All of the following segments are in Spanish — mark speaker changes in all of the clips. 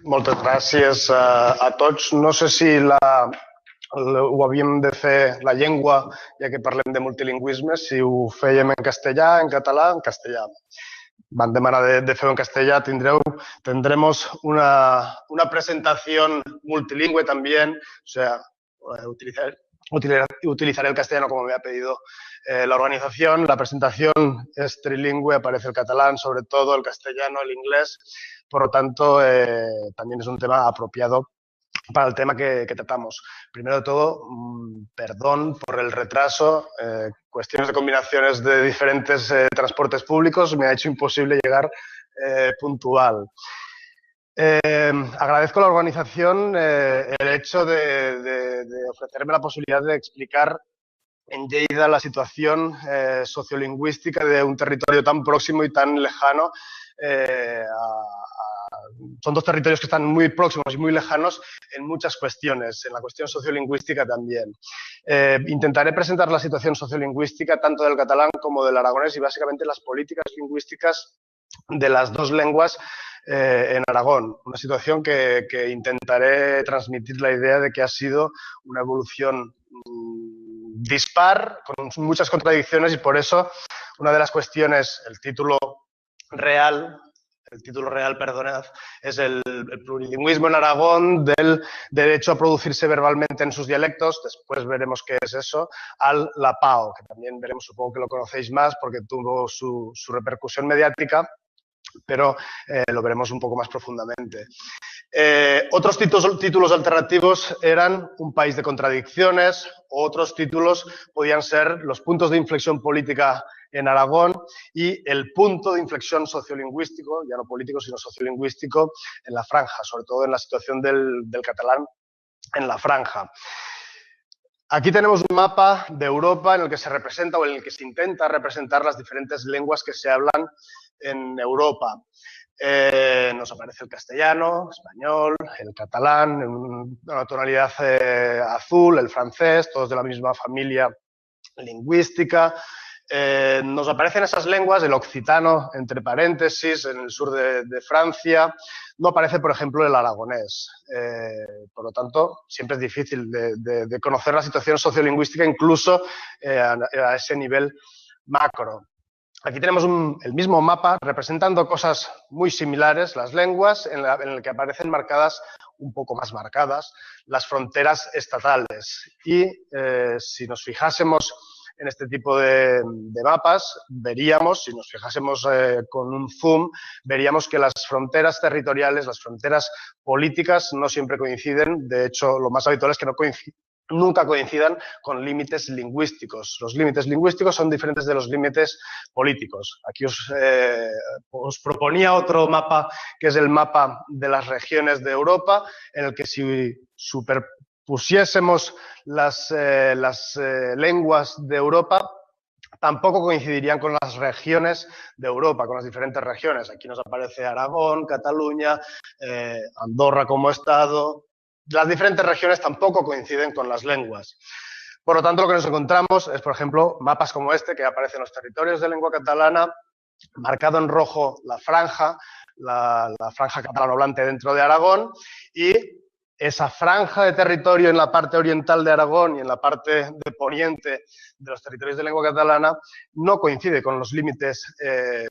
Speaker 1: Moltes gràcies a tots. No sé si ho havíem de fer la llengua, ja que parlem de multilingüisme, si ho fèiem en castellà, en català, en castellà. Van demanar de fer en castellà. Tendremos una presentación multilingüe también, o sea, utilizaré el castellano como me ha pedido la organización. La presentación es trilingüe, aparece el catalán, sobre todo el castellano, el inglés. Por lo tanto, también es un tema apropiado para el tema que tratamos. Primero de todo, perdón por el retraso. Cuestiones de combinaciones de diferentes transportes públicos me ha hecho imposible llegar puntual. Agradezco a la organización el hecho de ofrecerme la posibilidad de explicar en Lleida la situación sociolingüística de un territorio tan próximo y tan lejano. Son dos territorios que están muy próximos y muy lejanos en muchas cuestiones, en la cuestión sociolingüística también. Intentaré presentar la situación sociolingüística tanto del catalán como del aragonés y básicamente las políticas lingüísticas de las dos lenguas en Aragón. Una situación que intentaré transmitir la idea de que ha sido una evolución dispar, con muchas contradicciones, y por eso una de las cuestiones, el título real, perdonad, es el plurilingüismo en Aragón, del derecho a producirse verbalmente en sus dialectos. Después veremos qué es eso, al lapao, que también veremos, supongo que lo conocéis más porque tuvo su repercusión mediática, pero lo veremos un poco más profundamente. Otros títulos alternativos eran Un país de contradicciones, otros títulos podían ser Los puntos de inflexión política en Aragón y El punto de inflexión sociolingüístico, ya no político sino sociolingüístico, en la franja, sobre todo en la situación del catalán en la franja. Aquí tenemos un mapa de Europa en el que se representa o en el que se intenta representar las diferentes lenguas que se hablan en Europa. Nos aparece el castellano, español, el catalán, en una tonalidad azul, el francés, todos de la misma familia lingüística. Nos aparecen esas lenguas, el occitano, entre paréntesis, en el sur de Francia. No aparece, por ejemplo, el aragonés. Por lo tanto, siempre es difícil de conocer la situación sociolingüística, incluso a ese nivel macro. Aquí tenemos el mismo mapa representando cosas muy similares, las lenguas, en el que aparecen marcadas, un poco más marcadas, las fronteras estatales. Y si nos fijásemos en este tipo de mapas, veríamos, si nos fijásemos con un zoom, veríamos que las fronteras territoriales, las fronteras políticas no siempre coinciden. De hecho, lo más habitual es que nunca coincidan con límites lingüísticos. Los límites lingüísticos son diferentes de los límites políticos. Aquí os proponía otro mapa, que es el mapa de las regiones de Europa, en el que si superpusiésemos las lenguas de Europa, tampoco coincidirían con las regiones de Europa, con las diferentes regiones. Aquí nos aparece Aragón, Cataluña, Andorra como estado. Las diferentes regiones tampoco coinciden con las lenguas. Por lo tanto, lo que nos encontramos es, por ejemplo, mapas como este, que aparecen en los territorios de lengua catalana, marcado en rojo la franja catalanohablante dentro de Aragón, y esa franja de territorio en la parte oriental de Aragón y en la parte de poniente de los territorios de lengua catalana no coincide con los límites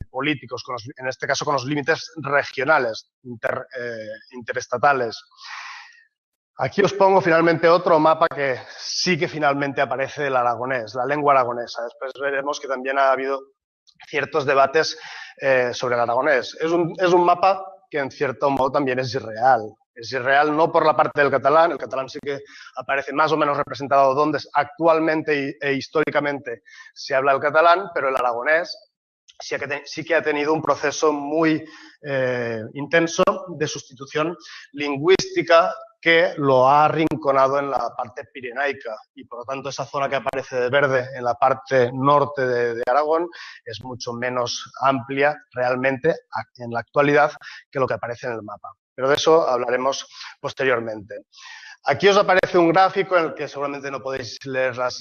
Speaker 1: políticos, en este caso con los límites regionales, interestatales. Aquí os pongo finalmente otro mapa que sí que finalmente aparece el aragonés, la lengua aragonesa. Después veremos que también ha habido ciertos debates sobre el aragonés. Es un mapa que en cierto modo también es irreal. Es irreal no por la parte del catalán, el catalán sí que aparece más o menos representado donde actualmente e históricamente se habla el catalán, pero el aragonés sí que ha tenido un proceso muy intenso de sustitución lingüística que lo ha arrinconado en la parte pirenaica y, por lo tanto, esa zona que aparece de verde en la parte norte de Aragón es mucho menos amplia realmente en la actualidad que lo que aparece en el mapa. Pero de eso hablaremos posteriormente. Aquí os aparece un gráfico en el que seguramente no podéis leer las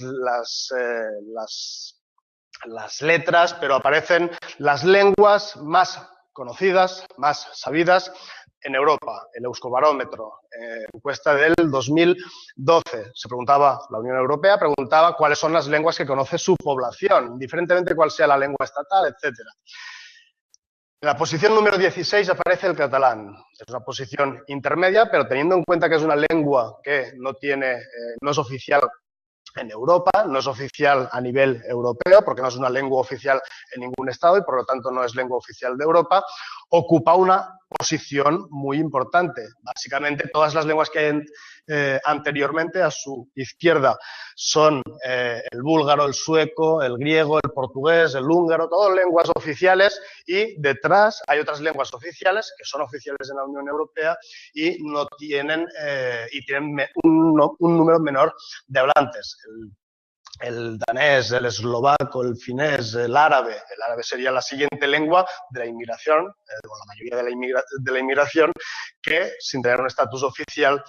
Speaker 1: letras, pero aparecen las lenguas más conocidas, más sabidas en Europa, el Euskobarómetro, encuesta del 2012, se preguntaba, la Unión Europea preguntaba cuáles son las lenguas que conoce su población, indiferentemente cuál sea la lengua estatal, etcétera. En la posición número 16 aparece el catalán. Es una posición intermedia, pero teniendo en cuenta que es una lengua que no es oficial en Europa, no es oficial a nivel europeo, porque no es una lengua oficial en ningún estado y por lo tanto no es lengua oficial de Europa, ocupa una posición muy importante. Básicamente todas las lenguas que hay anteriormente a su izquierda son el búlgaro, el sueco, el griego, el portugués, el húngaro, todas lenguas oficiales, y detrás hay otras lenguas oficiales que son oficiales en la Unión Europea y no tienen tienen un número menor de hablantes. El danés, el eslovaco, el finés, el árabe sería la siguiente lengua de la inmigración, o la mayoría de la inmigración, que sin tener un estatus oficial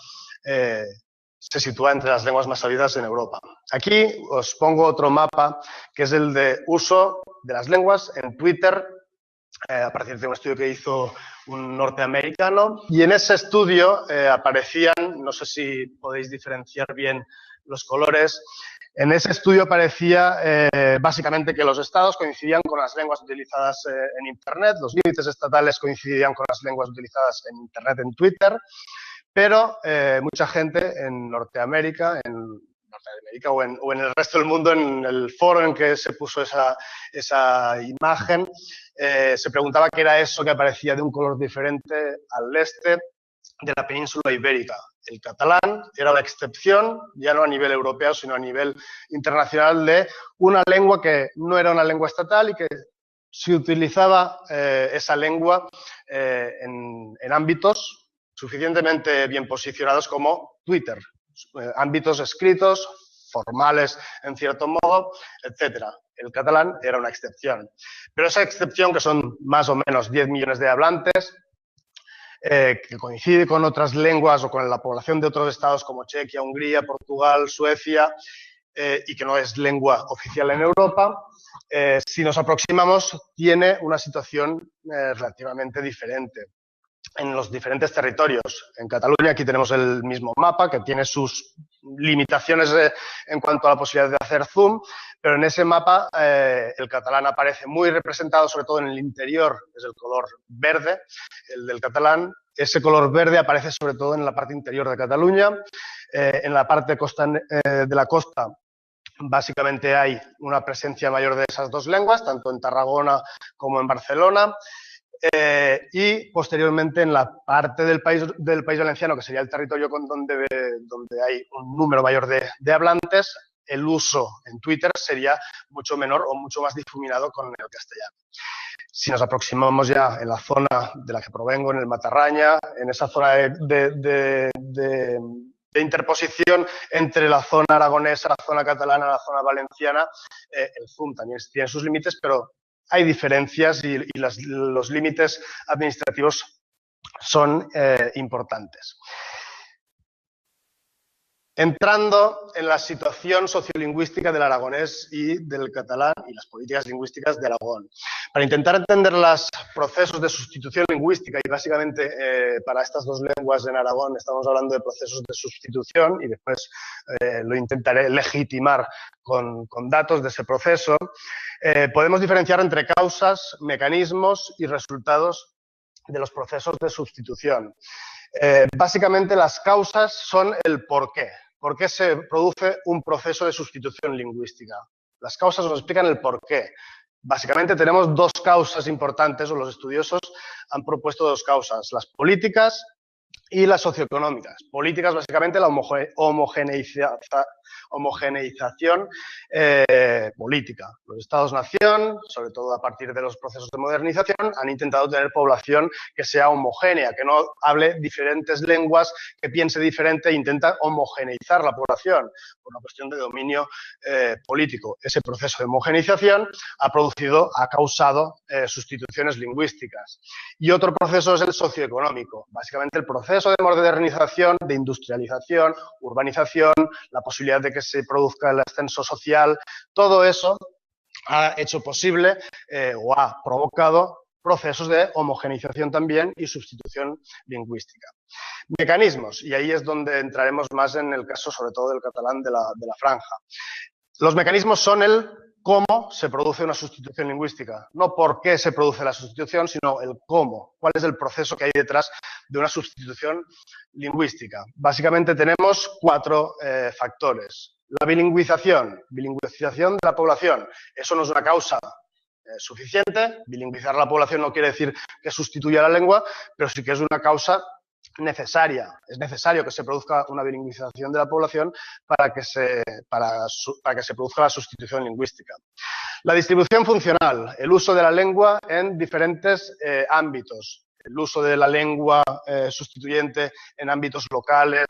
Speaker 1: se sitúa entre las lenguas más habidas en Europa. Aquí os pongo otro mapa, que es el de uso de las lenguas en Twitter, a partir de un estudio que hizo un norteamericano, y en ese estudio aparecían, no sé si podéis diferenciar bien los colores, en ese estudio aparecía básicamente que los estados coincidían con las lenguas utilizadas en Internet, los límites estatales coincidían con las lenguas utilizadas en Internet, en Twitter, pero mucha gente en Norteamérica o en el resto del mundo, en el foro en que se puso esa imagen, se preguntaba qué era eso que aparecía de un color diferente al este de la península ibérica. El catalán era la excepción, ya no a nivel europeo, sino a nivel internacional, de una lengua que no era una lengua estatal y que se utilizaba esa lengua en ámbitos suficientemente bien posicionados como Twitter, ámbitos escritos, formales en cierto modo, etcétera. El catalán era una excepción. Pero esa excepción, que son más o menos 10 millones de hablantes, que coincide con otras lenguas o con la población de otros estados como Chequia, Hungría, Portugal, Suecia, y que no es lengua oficial en Europa, si nos aproximamos, tiene una situación relativamente diferente en los diferentes territorios. En Cataluña aquí tenemos el mismo mapa, que tiene sus limitaciones en cuanto a la posibilidad de hacer zoom, pero en ese mapa el catalán aparece muy representado, sobre todo en el interior, es el color verde, el del catalán. Ese color verde aparece sobre todo en la parte interior de Cataluña, en la parte de la costa. Básicamente hay una presencia mayor de esas dos lenguas, tanto en Tarragona como en Barcelona. Y posteriormente en la parte del País Valenciano, que sería el territorio donde hay un número mayor de hablantes, el uso en Twitter sería mucho menor o mucho más difuminado con el castellano. Si nos aproximamos ya en la zona de la que provengo, en el Matarraña, en esa zona de interposición entre la zona aragonesa, la zona catalana, la zona valenciana, el zoom también tiene sus límites, pero hay diferencias y los límites administrativos son importantes. Entrando en la situación sociolingüística del aragonés y del catalán y las políticas lingüísticas de Aragón. Para intentar entender los procesos de sustitución lingüística, y básicamente para estas dos lenguas en Aragón estamos hablando de procesos de sustitución, y después lo intentaré legitimar con datos de ese proceso, podemos diferenciar entre causas, mecanismos y resultados de los procesos de sustitución. Básicamente las causas son el por qué. ¿Por qué se produce un proceso de sustitución lingüística? Las causas nos explican el por qué. Básicamente tenemos dos causas importantes, o los estudiosos han propuesto dos causas, las políticas y las socioeconómicas. Políticas, básicamente, la homogeneización política. Los estados-nación, sobre todo a partir de los procesos de modernización, han intentado tener población que sea homogénea, que no hable diferentes lenguas, que piense diferente e intenta homogeneizar la población por una cuestión de dominio político. Ese proceso de homogeneización ha causado sustituciones lingüísticas. Y otro proceso es el socioeconómico, básicamente el proceso de modernización, de industrialización, urbanización, la posibilidad de que se produzca el ascenso social. Todo eso ha hecho posible o ha provocado procesos de homogeneización también y sustitución lingüística. Mecanismos, y ahí es donde entraremos más en el caso, sobre todo del catalán de la franja. Los mecanismos son el cómo se produce una sustitución lingüística. No por qué se produce la sustitución, sino el cómo. ¿Cuál es el proceso que hay detrás de una sustitución lingüística? Básicamente tenemos 4 factores. La bilingüización de la población. Eso no es una causa suficiente. Bilingüizar a la población no quiere decir que sustituya la lengua, pero sí que es una causa necesaria. Es necesario que se produzca una bilingüización de la población para que se produzca la sustitución lingüística. La distribución funcional, el uso de la lengua en diferentes ámbitos. El uso de la lengua sustituyente en ámbitos locales,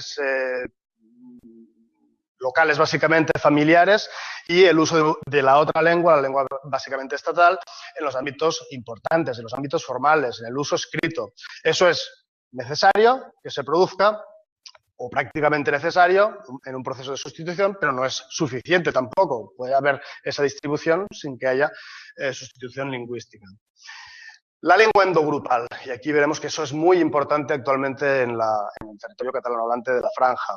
Speaker 1: básicamente familiares, y el uso de la otra lengua, la lengua básicamente estatal, en los ámbitos importantes, en los ámbitos formales, en el uso escrito. Eso es necesario que se produzca, o prácticamente necesario, en un proceso de sustitución, pero no es suficiente tampoco. Puede haber esa distribución sin que haya sustitución lingüística. La lengua endogrupal, y aquí veremos que eso es muy importante actualmente en el territorio catalanohablante de la franja.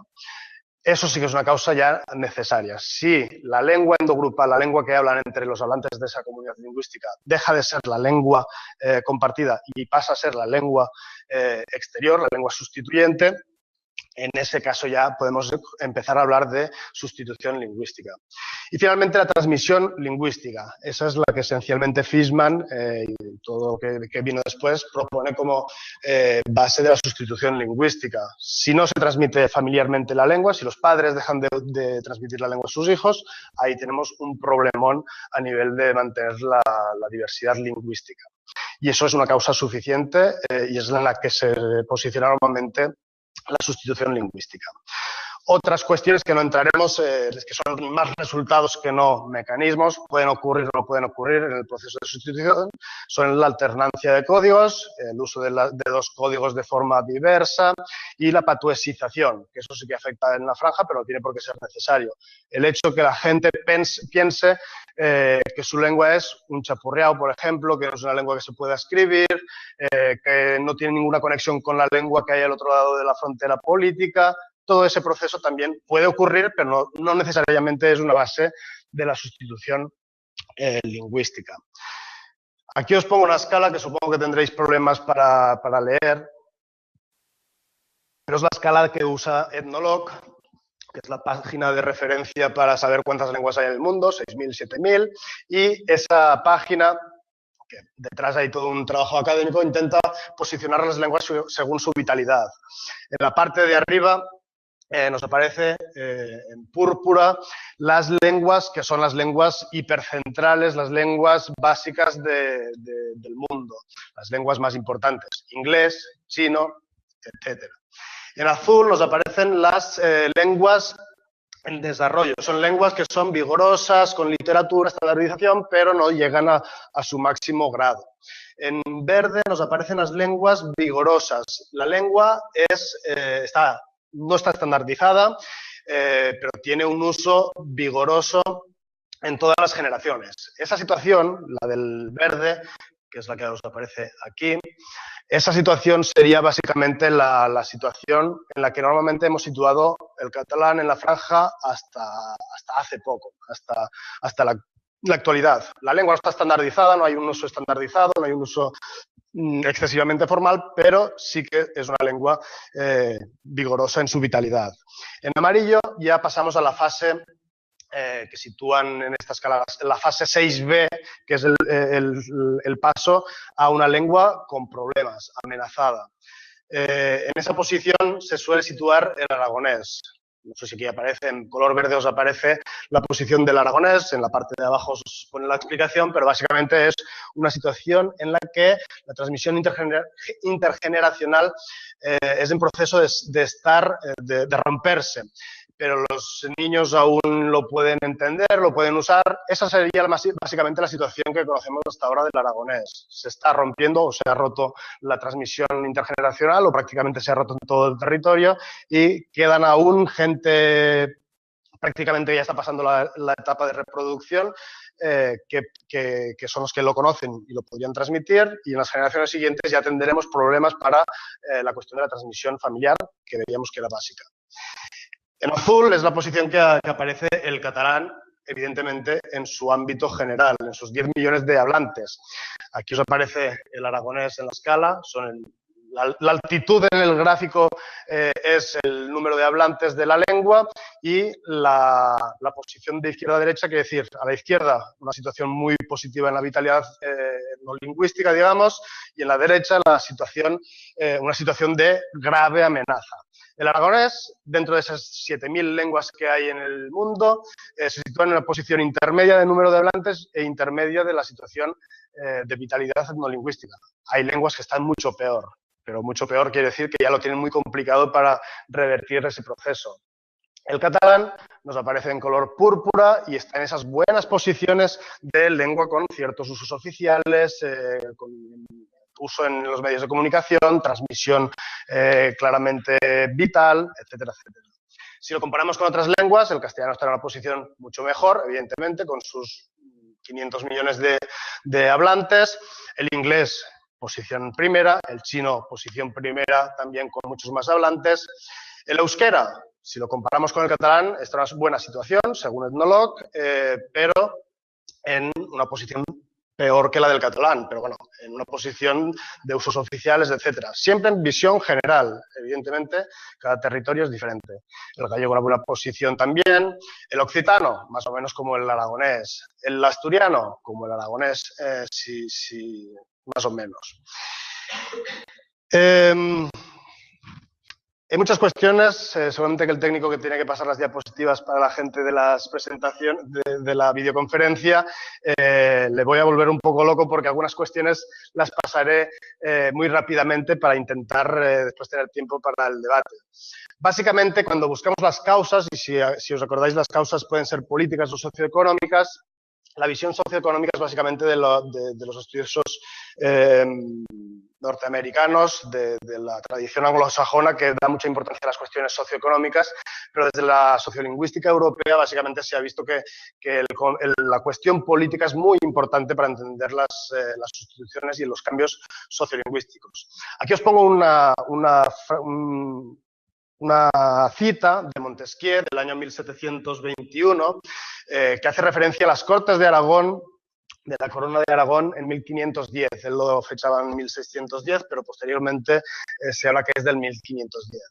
Speaker 1: Eso sí que es una causa ya necesaria. Si la lengua endogrupal, la lengua que hablan entre los hablantes de esa comunidad lingüística, deja de ser la lengua compartida y pasa a ser la lengua exterior, la lengua sustituyente, en ese caso ya podemos empezar a hablar de sustitución lingüística. Y finalmente la transmisión lingüística. Esa es la que esencialmente Fishman y todo lo que vino después propone como base de la sustitución lingüística. Si no se transmite familiarmente la lengua, si los padres dejan de transmitir la lengua a sus hijos, ahí tenemos un problemón a nivel de mantener la diversidad lingüística. Y eso es una causa suficiente y es en la que se posiciona normalmente la sustitución lingüística. Otras cuestiones que no entraremos, que son más resultados que no mecanismos, pueden ocurrir o no pueden ocurrir en el proceso de sustitución, son la alternancia de códigos, el uso de 2 códigos de forma diversa y la patuesización, que eso sí que afecta en la franja, pero no tiene por qué ser necesario. El hecho que la gente piense que su lengua es un chapurreado, por ejemplo, que no es una lengua que se pueda escribir, que no tiene ninguna conexión con la lengua que hay al otro lado de la frontera política. Todo ese proceso también puede ocurrir, pero no necesariamente es una base de la sustitución lingüística. Aquí os pongo una escala que supongo que tendréis problemas para leer, pero es la escala que usa Ethnologue, que es la página de referencia para saber cuántas lenguas hay en el mundo, 6.000, 7.000, y esa página, que detrás hay todo un trabajo académico, intenta posicionar las lenguas según su vitalidad. En la parte de arriba nos aparece en púrpura las lenguas que son las lenguas hipercentrales, las lenguas básicas del mundo, las lenguas más importantes, inglés, chino, etc. En azul nos aparecen las lenguas en desarrollo. Son lenguas que son vigorosas, con literatura, estandarización, pero no llegan a su máximo grado. En verde nos aparecen las lenguas vigorosas. La lengua no está estandardizada, pero tiene un uso vigoroso en todas las generaciones. Esa situación, la del verde, que es la que os aparece aquí, esa situación sería básicamente la situación en la que normalmente hemos situado el catalán en la franja hasta hace poco, hasta la actualidad. La lengua no está estandardizada, no hay un uso estandardizado, no hay un uso excesivamente formal, pero sí que es una lengua vigorosa en su vitalidad. En amarillo ya pasamos a la fase que sitúan en esta escala la fase 6B, que es el paso a una lengua con problemas, amenazada. En esa posición se suele situar el aragonés. No sé si aquí aparece, en color verde os aparece la posición del aragonés, en la parte de abajo os pone la explicación, pero básicamente es una situación en la que la transmisión intergeneracional es en proceso de romperse, pero los niños aún lo pueden entender, lo pueden usar. Esa sería básicamente la situación que conocemos hasta ahora del aragonés. Se está rompiendo o se ha roto la transmisión intergeneracional o prácticamente se ha roto en todo el territorio y quedan aún gente prácticamente ya está pasando la etapa de reproducción que son los que lo conocen y lo podrían transmitir, y en las generaciones siguientes ya tendremos problemas para la cuestión de la transmisión familiar, que veíamos que era básica. En azul es la posición que aparece el catalán, evidentemente, en su ámbito general, en sus 10 millones de hablantes. Aquí os aparece el aragonés en la escala, la altitud en el gráfico es el número de hablantes de la lengua, y la posición de izquierda a derecha, quiere decir, a la izquierda una situación muy positiva en la vitalidad no lingüística, digamos, y en la derecha una situación de grave amenaza. El aragonés, dentro de esas 7.000 lenguas que hay en el mundo, se sitúa en una posición intermedia de número de hablantes e intermedia de la situación de vitalidad etnolingüística. Hay lenguas que están mucho peor, pero mucho peor quiere decir que ya lo tienen muy complicado para revertir ese proceso. El catalán nos aparece en color púrpura y está en esas buenas posiciones de lengua con ciertos usos oficiales, con uso en los medios de comunicación, transmisión claramente vital, etcétera, etcétera. Si lo comparamos con otras lenguas, el castellano está en una posición mucho mejor, evidentemente, con sus 500 millones de hablantes. El inglés, posición primera. El chino, posición primera, también con muchos más hablantes. El euskera, si lo comparamos con el catalán, está en una buena situación, según Ethnologue, pero en una posición peor que la del catalán, pero bueno, en una posición de usos oficiales, etcétera. Siempre en visión general, evidentemente, cada territorio es diferente. El gallego en una buena posición también, el occitano, más o menos como el aragonés, el asturiano, como el aragonés, más o menos. Hay muchas cuestiones, seguramente que el técnico que tiene que pasar las diapositivas para la gente de las presentaciones, de la videoconferencia, le voy a volver un poco loco porque algunas cuestiones las pasaré muy rápidamente para intentar después tener tiempo para el debate. Básicamente, cuando buscamos las causas, y si os acordáis, las causas pueden ser políticas o socioeconómicas, la visión socioeconómica es básicamente de los estudiosos norteamericanos, de la tradición anglosajona, que da mucha importancia a las cuestiones socioeconómicas, pero desde la sociolingüística europea básicamente se ha visto que la cuestión política es muy importante para entender las sustituciones y los cambios sociolingüísticos. Aquí os pongo una cita de Montesquieu del año 1721 que hace referencia a las Cortes de Aragón, de la Corona de Aragón, en 1510. Él lo fechaba en 1610, pero posteriormente se habla que es del 1510.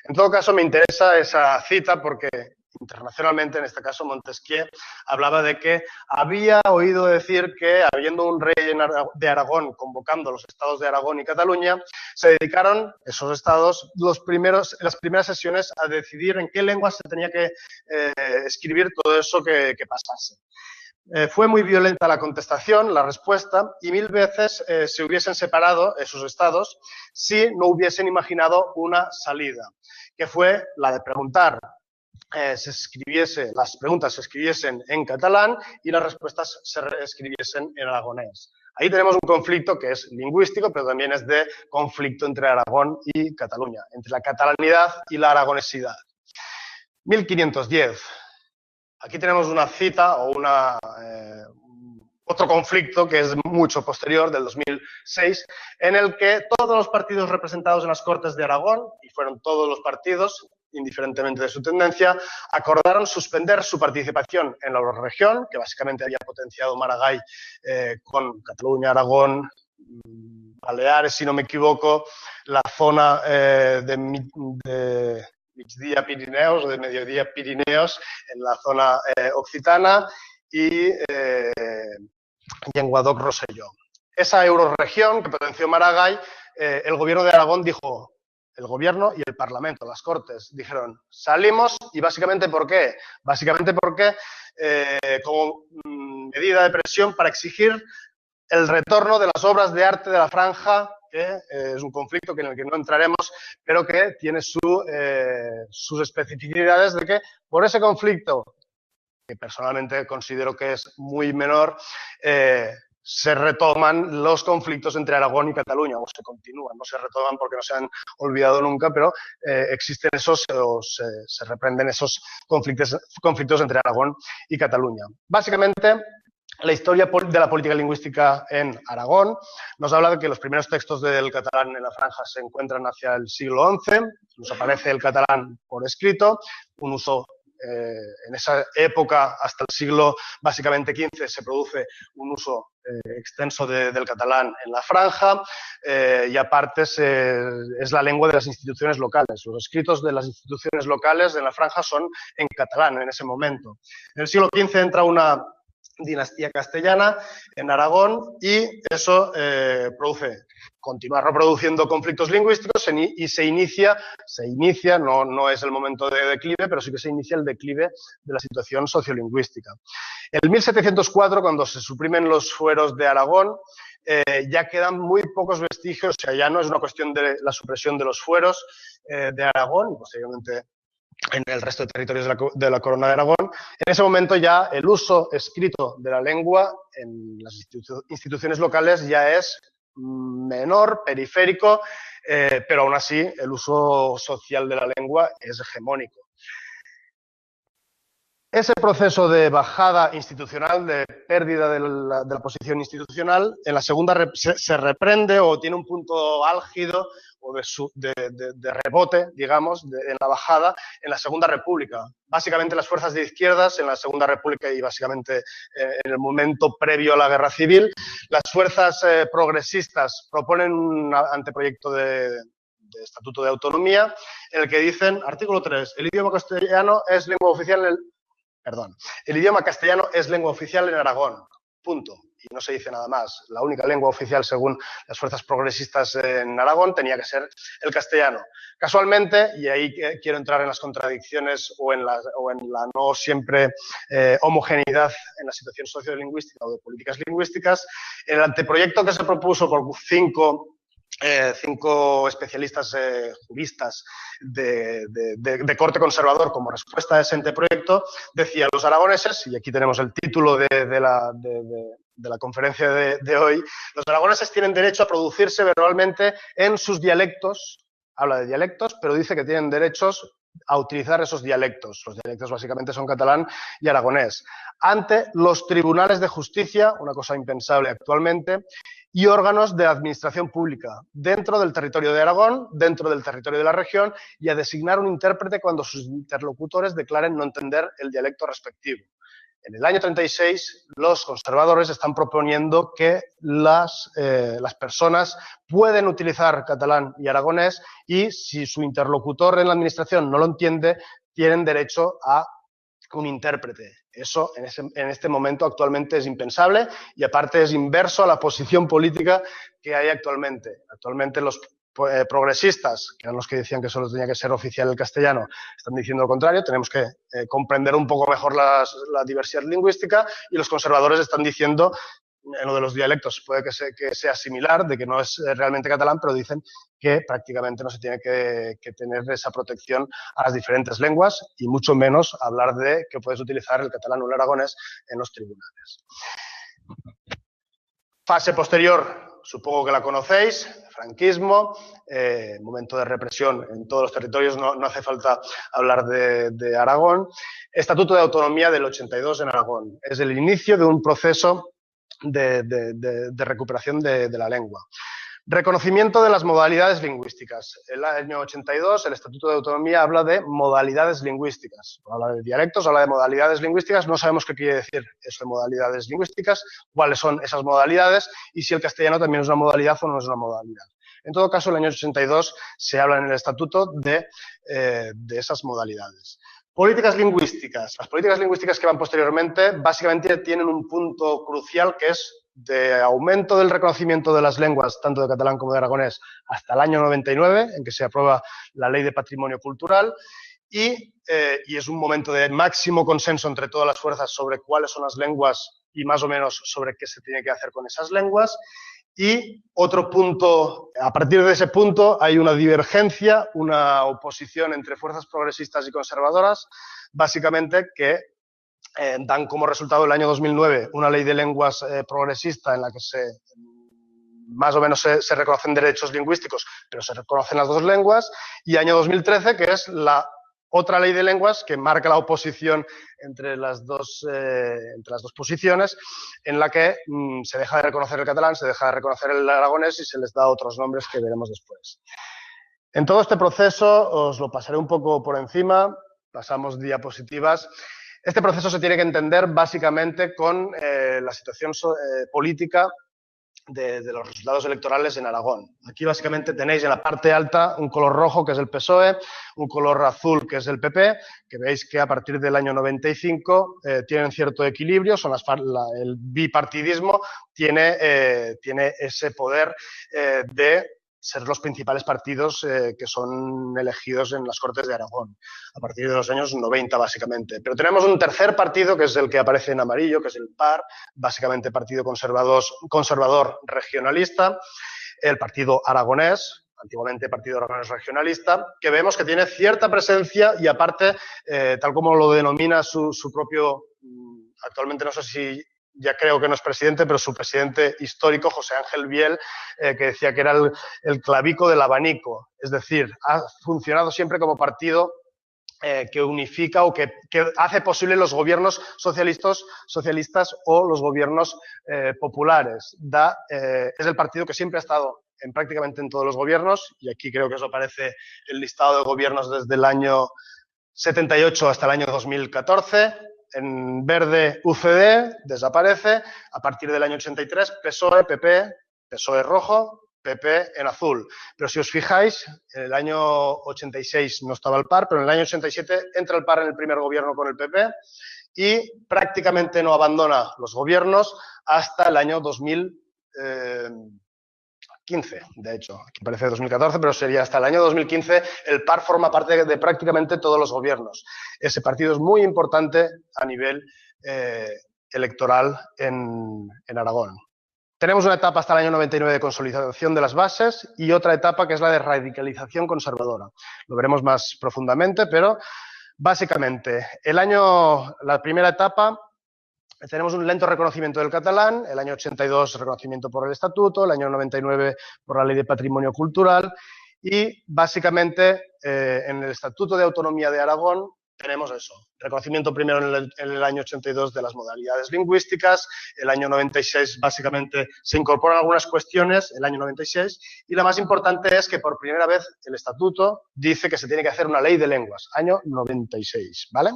Speaker 1: En todo caso, me interesa esa cita porque internacionalmente, en este caso Montesquieu, hablaba de que había oído decir que, habiendo un rey de Aragón convocando los estados de Aragón y Cataluña, se dedicaron esos estados las primeras sesiones a decidir en qué lengua se tenía que escribir todo eso que pasase. Fue muy violenta la contestación, la respuesta, y 1000 veces se hubiesen separado esos estados si no hubiesen imaginado una salida, que fue la de preguntar. Las preguntas se escribiesen en catalán y las respuestas se escribiesen en aragonés. Ahí tenemos un conflicto que es lingüístico, pero también es de conflicto entre Aragón y Cataluña, entre la catalanidad y la aragonesidad. 1510. Aquí tenemos una cita o otro conflicto que es mucho posterior, del 2006, en el que todos los partidos representados en las Cortes de Aragón, y fueron todos los partidos, indiferentemente de su tendencia, acordaron suspender su participación en la Eurorregión, que básicamente había potenciado Maragall con Cataluña, Aragón, Baleares, si no me equivoco, la zona de Migdia Pirineos o de Mediodía Pirineos en la zona occitana y en Guadalquivir-Rosselló. Esa eurorregión que potenció Maragall, el gobierno de Aragón dijo, el gobierno y el Parlamento, las Cortes, dijeron, salimos, y básicamente ¿por qué? Básicamente porque como medida de presión para exigir el retorno de las obras de arte de la franja, que es un conflicto en el que no entraremos, pero que tiene sus especificidades de que por ese conflicto, que personalmente considero que es muy menor, se retoman los conflictos entre Aragón y Cataluña, o se continúan, no se retoman porque no se han olvidado nunca, pero existen se reprenden esos conflictos entre Aragón y Cataluña. Básicamente, La historia de la política lingüística en Aragón nos habla de que los primeros textos del catalán en la franja se encuentran hacia el siglo XI, nos aparece el catalán por escrito, un uso en esa época, hasta el siglo básicamente XV, se produce un uso extenso del catalán en la franja y aparte es la lengua de las instituciones locales. Los escritos de las instituciones locales en la franja son en catalán en ese momento. En el siglo XV entra una dinastía castellana en Aragón y eso continúa reproduciendo conflictos lingüísticos y se inicia, no es el momento de declive, pero sí que se inicia el declive de la situación sociolingüística. En 1704, cuando se suprimen los fueros de Aragón, ya quedan muy pocos vestigios, o sea, ya no es una cuestión de la supresión de los fueros de Aragón, y posteriormente en el resto de territorios de la Corona de Aragón. En ese momento ya el uso escrito de la lengua en las instituciones locales ya es menor, periférico, pero aún así el uso social de la lengua es hegemónico. Ese proceso de bajada institucional, de pérdida de la posición institucional, en la segunda se reprende o tiene un punto álgido o de rebote, digamos, en la bajada, en la Segunda República. Básicamente las fuerzas de izquierdas en la Segunda República y básicamente en el momento previo a la Guerra Civil, las fuerzas progresistas proponen un anteproyecto de Estatuto de Autonomía en el que dicen, artículo 3, el idioma castellano es lengua oficial el idioma castellano es lengua oficial en Aragón, punto. Y no se dice nada más. La única lengua oficial, según las fuerzas progresistas en Aragón, tenía que ser el castellano. Casualmente, y ahí quiero entrar en las contradicciones o en la no siempre homogeneidad en la situación sociolingüística o de políticas lingüísticas, el anteproyecto que se propuso por cinco especialistas juristas de corte conservador como respuesta a ese anteproyecto, decía los aragoneses, y aquí tenemos el título de la conferencia de hoy, los aragoneses tienen derecho a producirse verbalmente en sus dialectos, habla de dialectos, pero dice que tienen derechos a utilizar esos dialectos. Los dialectos básicamente son catalán y aragonés. Ante los tribunales de justicia, una cosa impensable actualmente, y órganos de administración pública, dentro del territorio de Aragón, dentro del territorio de la región, y a designar un intérprete cuando sus interlocutores declaren no entender el dialecto respectivo. En el año 36, los conservadores están proponiendo que las personas pueden utilizar catalán y aragonés y si su interlocutor en la administración no lo entiende, tienen derecho a un intérprete. Eso en este momento actualmente es impensable y aparte es inverso a la posición política que hay actualmente. Actualmente los progresistas, que eran los que decían que solo tenía que ser oficial el castellano, están diciendo lo contrario, tenemos que comprender un poco mejor la diversidad lingüística y los conservadores están diciendo, en lo de los dialectos puede que sea similar, de que no es realmente catalán, pero dicen que prácticamente no se tiene que tener esa protección a las diferentes lenguas y mucho menos hablar de que puedes utilizar el catalán o el aragonés en los tribunales. Fase posterior, supongo que la conocéis, franquismo, momento de represión en todos los territorios, no hace falta hablar de Aragón. Estatuto de Autonomía del 82 en Aragón. Es el inicio de un proceso de recuperación de la lengua. Reconocimiento de las modalidades lingüísticas. El año 82, el Estatuto de Autonomía habla de modalidades lingüísticas. Habla de dialectos, habla de modalidades lingüísticas. No sabemos qué quiere decir eso de modalidades lingüísticas, cuáles son esas modalidades y si el castellano también es una modalidad o no es una modalidad. En todo caso, el año 82 se habla en el Estatuto de esas modalidades. Políticas lingüísticas. Las políticas lingüísticas que van posteriormente básicamente tienen un punto crucial que es de aumento del reconocimiento de las lenguas, tanto de catalán como de aragonés, hasta el año 99, en que se aprueba la Ley de Patrimonio Cultural, y es un momento de máximo consenso entre todas las fuerzas sobre cuáles son las lenguas y más o menos sobre qué se tiene que hacer con esas lenguas. Y otro punto, a partir de ese punto hay una divergencia, una oposición entre fuerzas progresistas y conservadoras, básicamente que dan como resultado el año 2009 una ley de lenguas progresista en la que más o menos se reconocen derechos lingüísticos, pero se reconocen las dos lenguas, y año 2013, que es la otra ley de lenguas que marca la oposición entre las dos posiciones, en la que se deja de reconocer el catalán, se deja de reconocer el aragonés y se les da otros nombres que veremos después. En todo este proceso, os lo pasaré un poco por encima, pasamos diapositivas. Este proceso se tiene que entender básicamente con la situación política de los resultados electorales en Aragón. Aquí básicamente tenéis en la parte alta un color rojo que es el PSOE, un color azul que es el PP, que veis que a partir del año 95 tienen cierto equilibrio, el bipartidismo tiene ese poder de ser los principales partidos que son elegidos en las Cortes de Aragón, a partir de los años 90 básicamente. Pero tenemos un tercer partido que es el que aparece en amarillo, que es el PAR, básicamente partido conservador regionalista, el partido aragonés, antiguamente Partido Aragonés Regionalista, que vemos que tiene cierta presencia y aparte, tal como lo denomina su propio, actualmente no sé si ya creo que no es presidente, pero su presidente histórico, José Ángel Biel, que decía que era el clavico del abanico. Es decir, ha funcionado siempre como partido que unifica o que hace posible los gobiernos socialistas o los gobiernos populares. Es el partido que siempre ha estado prácticamente en todos los gobiernos, y aquí creo que os aparece el listado de gobiernos desde el año 78 hasta el año 2014. En verde UCD, desaparece. A partir del año 83, PSOE, PP, PSOE rojo, PP en azul. Pero si os fijáis, en el año 86 no estaba el PAR, pero en el año 87 entra el PAR en el primer gobierno con el PP y prácticamente no abandona los gobiernos hasta el año 2015, de hecho. Aquí parece 2014, pero sería hasta el año 2015. El PAR forma parte de prácticamente todos los gobiernos. Ese partido es muy importante a nivel electoral en Aragón. Tenemos una etapa hasta el año 99 de consolidación de las bases y otra etapa que es la de radicalización conservadora. Lo veremos más profundamente, pero básicamente la primera etapa tenemos un lento reconocimiento del catalán, el año 82 reconocimiento por el estatuto, el año 99 por la ley de patrimonio cultural y básicamente en el Estatuto de Autonomía de Aragón tenemos eso, reconocimiento primero en el año 82 de las modalidades lingüísticas, el año 96 básicamente se incorporan algunas cuestiones, el año 96, y la más importante es que por primera vez el estatuto dice que se tiene que hacer una ley de lenguas, año 96, ¿vale?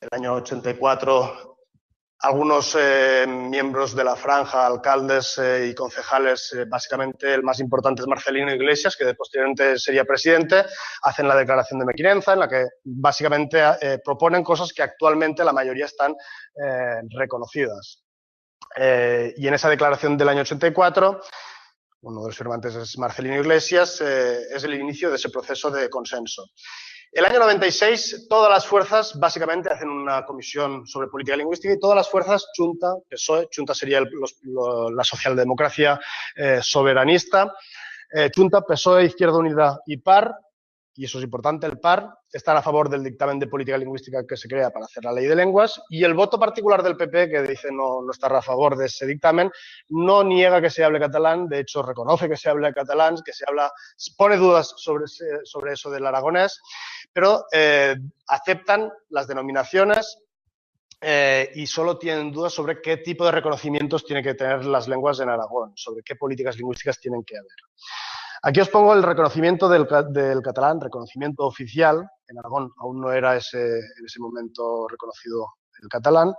Speaker 1: El año 84, algunos miembros de la franja, alcaldes y concejales, básicamente el más importante es Marcelino Iglesias, que posteriormente sería presidente, hacen la declaración de Mequinenza, en la que básicamente proponen cosas que actualmente la mayoría están reconocidas. Y en esa declaración del año 84, uno de los firmantes es Marcelino Iglesias, es el inicio de ese proceso de consenso. El año 96, todas las fuerzas básicamente hacen una comisión sobre política lingüística y todas las fuerzas, Junta, PSOE, Junta sería la socialdemocracia soberanista, Junta, PSOE, Izquierda Unida y PAR, y eso es importante, el PAR, están a favor del dictamen de política lingüística que se crea para hacer la ley de lenguas y el voto particular del PP, que dice no estar a favor de ese dictamen, no niega que se hable catalán, de hecho reconoce que se hable catalán, pone dudas sobre eso del aragonés, pero aceptan las denominaciones y solo tienen dudas sobre qué tipo de reconocimientos tienen que tener las lenguas en Aragón, sobre qué políticas lingüísticas tienen que haber. Aquí os pongo el reconocimiento del catalán, reconocimiento oficial. En Aragón aún no era en ese momento reconocido el catalán.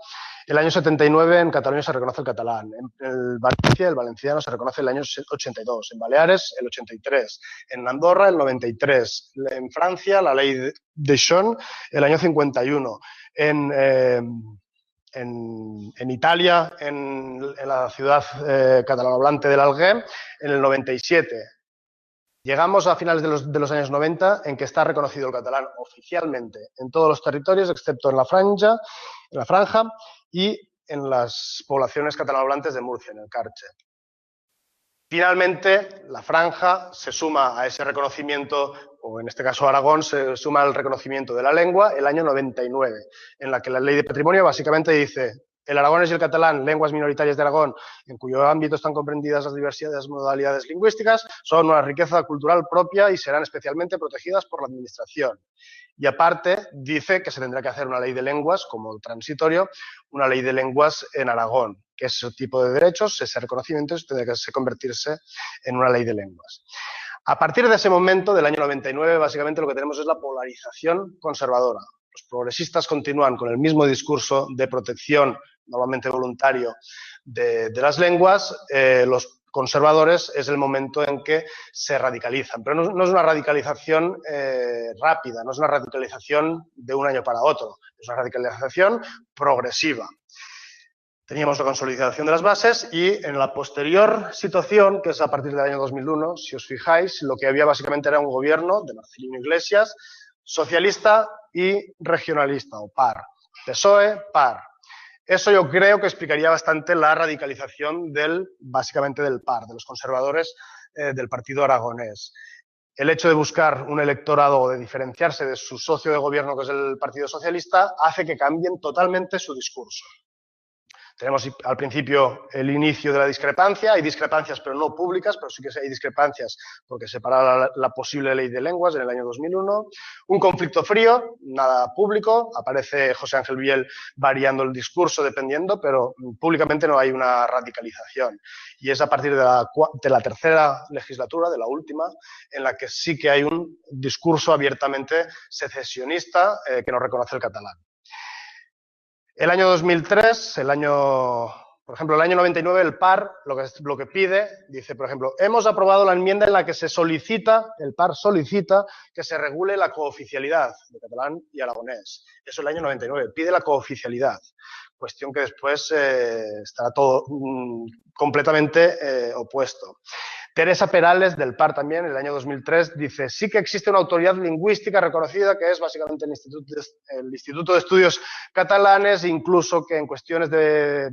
Speaker 1: El año 79 en Cataluña se reconoce el catalán. En Valencia el valenciano se reconoce el año 82. En Baleares el 83. En Andorra el 93. En Francia la ley de Deschamps el año 51. En Italia, en la ciudad catalanohablante del Alguer, en el 97. Llegamos a finales de los años 90 en que está reconocido el catalán oficialmente en todos los territorios, excepto en la franja y en las poblaciones catalanohablantes de Murcia, en el Carche. Finalmente, la franja se suma a ese reconocimiento, o en este caso Aragón, se suma al reconocimiento de la lengua el año 99, en la que la ley de patrimonio básicamente dice El aragonés y el catalán, lenguas minoritarias de Aragón, en cuyo ámbito están comprendidas las diversas modalidades lingüísticas, son una riqueza cultural propia y serán especialmente protegidas por la Administración. Y aparte, dice que se tendrá que hacer una ley de lenguas, como transitorio, una ley de lenguas en Aragón, que ese tipo de derechos, ese reconocimiento, tendrá que convertirse en una ley de lenguas. A partir de ese momento, del año 99, básicamente lo que tenemos es la polarización conservadora. Los progresistas continúan con el mismo discurso de protección, normalmente voluntario, de las lenguas. Los conservadores es el momento en que se radicalizan. Pero no es una radicalización rápida, no es una radicalización de un año para otro, es una radicalización progresiva. Teníamos la consolidación de las bases y en la posterior situación, que es a partir del año 2001, si os fijáis, lo que había básicamente era un gobierno de Marcelino Iglesias, socialista y regionalista, o PAR. PSOE, PAR. Eso yo creo que explicaría bastante la radicalización básicamente del PAR, de los conservadores del partido aragonés. El hecho de buscar un electorado o de diferenciarse de su socio de gobierno, que es el Partido Socialista, hace que cambien totalmente su discurso. Tenemos al principio el inicio de la discrepancia, hay discrepancias pero no públicas, pero sí que hay discrepancias porque se para la posible ley de lenguas en el año 2001. Un conflicto frío, nada público, aparece José Ángel Biel variando el discurso dependiendo, pero públicamente no hay una radicalización. Y es a partir de la tercera legislatura, de la última, en la que sí que hay un discurso abiertamente secesionista que no reconoce el catalán. El año 2003, por ejemplo, el año 99, el PAR lo que pide, dice, por ejemplo, hemos aprobado la enmienda en la que el PAR solicita que se regule la cooficialidad de catalán y aragonés. Eso el año 99, pide la cooficialidad, cuestión que después estará todo completamente opuesto. Teresa Perales, del PAR también, en el año 2003, dice, sí que existe una autoridad lingüística reconocida, que es básicamente el Instituto de Estudios Catalanes, incluso que en cuestiones de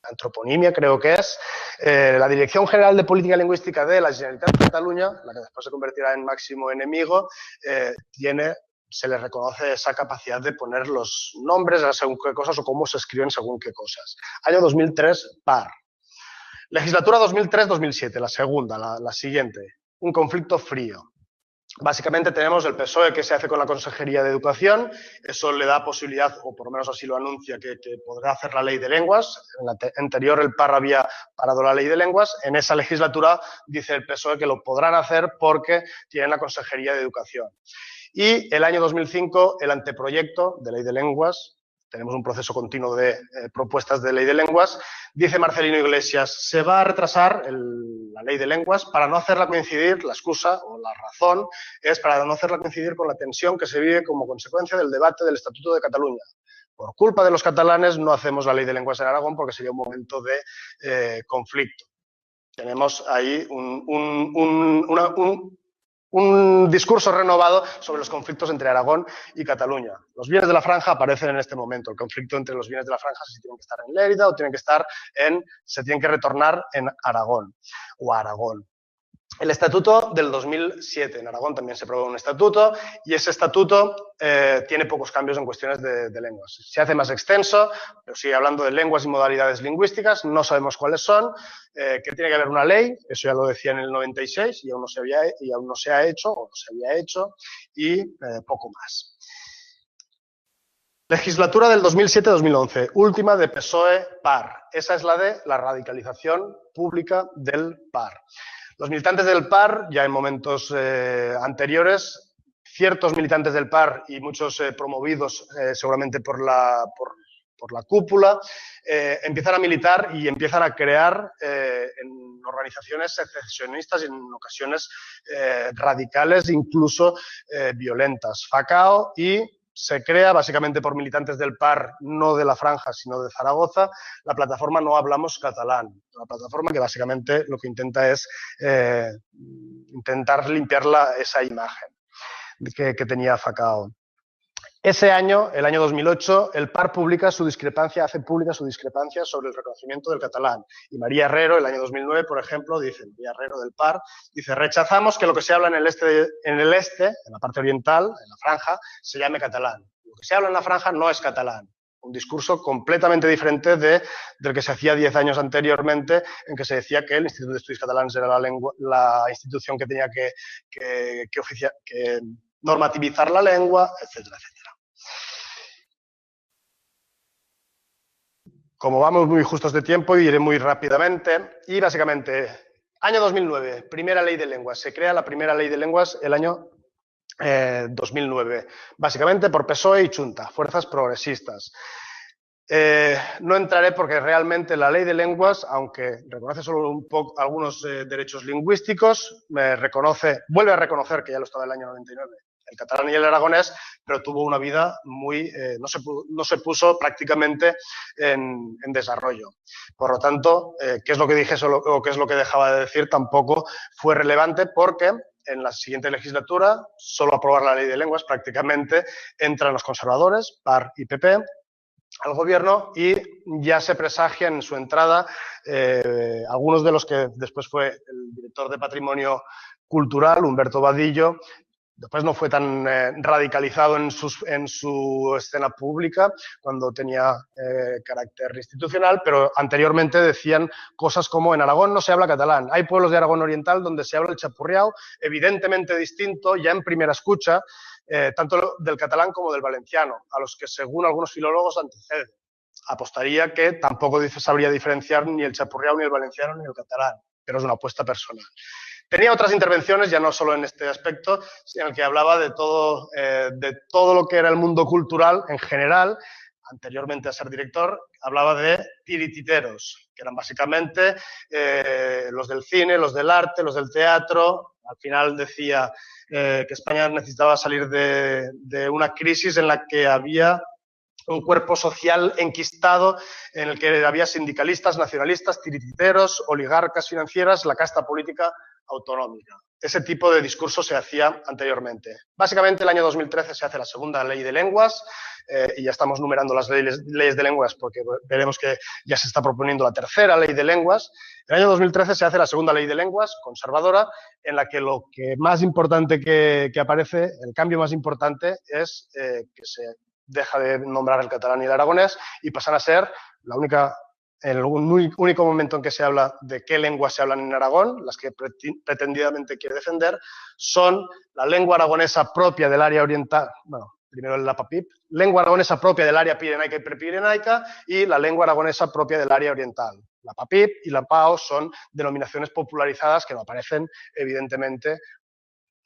Speaker 1: antroponimia, creo que es, la Dirección General de Política Lingüística de la Generalitat de Cataluña, la que después se convertirá en máximo enemigo, se le reconoce esa capacidad de poner los nombres a según qué cosas o cómo se escriben según qué cosas. Año 2003, PAR. Legislatura 2003-2007, la segunda, la siguiente. Un conflicto frío. Básicamente tenemos el PSOE que se hace con la Consejería de Educación, eso le da posibilidad, o por lo menos así lo anuncia, que podrá hacer la ley de lenguas. En la anterior el PAR había parado la ley de lenguas, en esa legislatura dice el PSOE que lo podrán hacer porque tienen la Consejería de Educación. Y el año 2005, el anteproyecto de ley de lenguas, tenemos un proceso continuo de propuestas de ley de lenguas, dice Marcelino Iglesias, se va a retrasar la ley de lenguas para no hacerla coincidir, la excusa o la razón es para no hacerla coincidir con la tensión que se vive como consecuencia del debate del Estatuto de Cataluña. Por culpa de los catalanes no hacemos la ley de lenguas en Aragón porque sería un momento de conflicto. Tenemos ahí un discurso renovado sobre los conflictos entre Aragón y Cataluña. Los bienes de la franja aparecen en este momento. El conflicto entre los bienes de la franja, si tienen que estar en Lérida o se tienen que retornar en Aragón o a Aragón. El estatuto del 2007. En Aragón también se aprobó un estatuto y ese estatuto tiene pocos cambios en cuestiones de lenguas. Se hace más extenso, pero sigue hablando de lenguas y modalidades lingüísticas, no sabemos cuáles son, que tiene que haber una ley, eso ya lo decía en el 96 y aún no se ha hecho o no se había hecho y poco más. Legislatura del 2007-2011, última de PSOE-PAR. Esa es la de la radicalización pública del PAR. Los militantes del PAR, ya en momentos anteriores, ciertos militantes del PAR y muchos promovidos seguramente por la cúpula, empiezan a militar y empiezan a crear en organizaciones secesionistas y en ocasiones radicales, incluso violentas. FACAO y se crea básicamente por militantes del PAR, no de la franja, sino de Zaragoza, la plataforma No Hablamos Catalán. Una plataforma que básicamente lo que intenta es intentar limpiar esa imagen que tenía FACAO. Ese año, el año 2008, el PAR hace pública su discrepancia sobre el reconocimiento del catalán. Y María Herrero, el año 2009, por ejemplo, María Herrero del PAR, dice, rechazamos que lo que se habla en la parte oriental, en la franja, se llame catalán. Lo que se habla en la franja no es catalán. Un discurso completamente diferente del que se hacía 10 años anteriormente, en que se decía que el Instituto de Estudios Catalans era la institución que tenía que normativizar la lengua, etcétera, etcétera. Como vamos muy justos de tiempo, iré muy rápidamente. Y básicamente, año 2009, primera ley de lenguas. Se crea la primera ley de lenguas el año 2009, básicamente por PSOE y Chunta, fuerzas progresistas. No entraré porque realmente la ley de lenguas, aunque reconoce solo un poco algunos derechos lingüísticos, vuelve a reconocer que ya lo estaba en el año 99 el catalán y el aragonés, pero tuvo una vida muy, no se puso prácticamente en desarrollo. Por lo tanto, qué es lo que dije o qué es lo que dejaba de decir tampoco fue relevante, porque en la siguiente legislatura, solo aprobar la ley de lenguas, prácticamente entran los conservadores, PAR y PP, al gobierno, y ya se presagia en su entrada algunos de los que después fue el director de Patrimonio Cultural, Humberto Vadillo. Después no fue tan radicalizado en su escena pública cuando tenía carácter institucional, pero anteriormente decían cosas como: en Aragón no se habla catalán, hay pueblos de Aragón Oriental donde se habla el chapurriao, evidentemente distinto, ya en primera escucha, tanto del catalán como del valenciano, a los que según algunos filólogos anteceden. Apostaría que tampoco sabría diferenciar ni el chapurriao, ni el valenciano, ni el catalán, pero es una apuesta personal. Tenía otras intervenciones, ya no solo en este aspecto, en el que hablaba de todo lo que era el mundo cultural en general. Anteriormente a ser director, hablaba de tirititeros, que eran básicamente los del cine, los del arte, los del teatro. Al final decía que España necesitaba salir de una crisis en la que había un cuerpo social enquistado, en el que había sindicalistas, nacionalistas, tirititeros, oligarcas financieras, la casta política autonómica. Ese tipo de discurso se hacía anteriormente. Básicamente, el año 2013 se hace la segunda ley de lenguas, y ya estamos numerando las leyes de lenguas porque veremos que ya se está proponiendo la tercera ley de lenguas. En el año 2013 se hace la segunda ley de lenguas, conservadora, en la que lo que más importante que aparece, el cambio más importante, es que se deja de nombrar el catalán y el aragonés y pasan a ser el único momento en que se habla de qué lenguas se hablan en Aragón, las que pretendidamente quiere defender, son la lengua aragonesa propia del área oriental, bueno, primero la PAPIP, lengua aragonesa propia del área pirenaica y prepirenaica, y la lengua aragonesa propia del área oriental. La PAPIP y la PAO son denominaciones popularizadas que no aparecen, evidentemente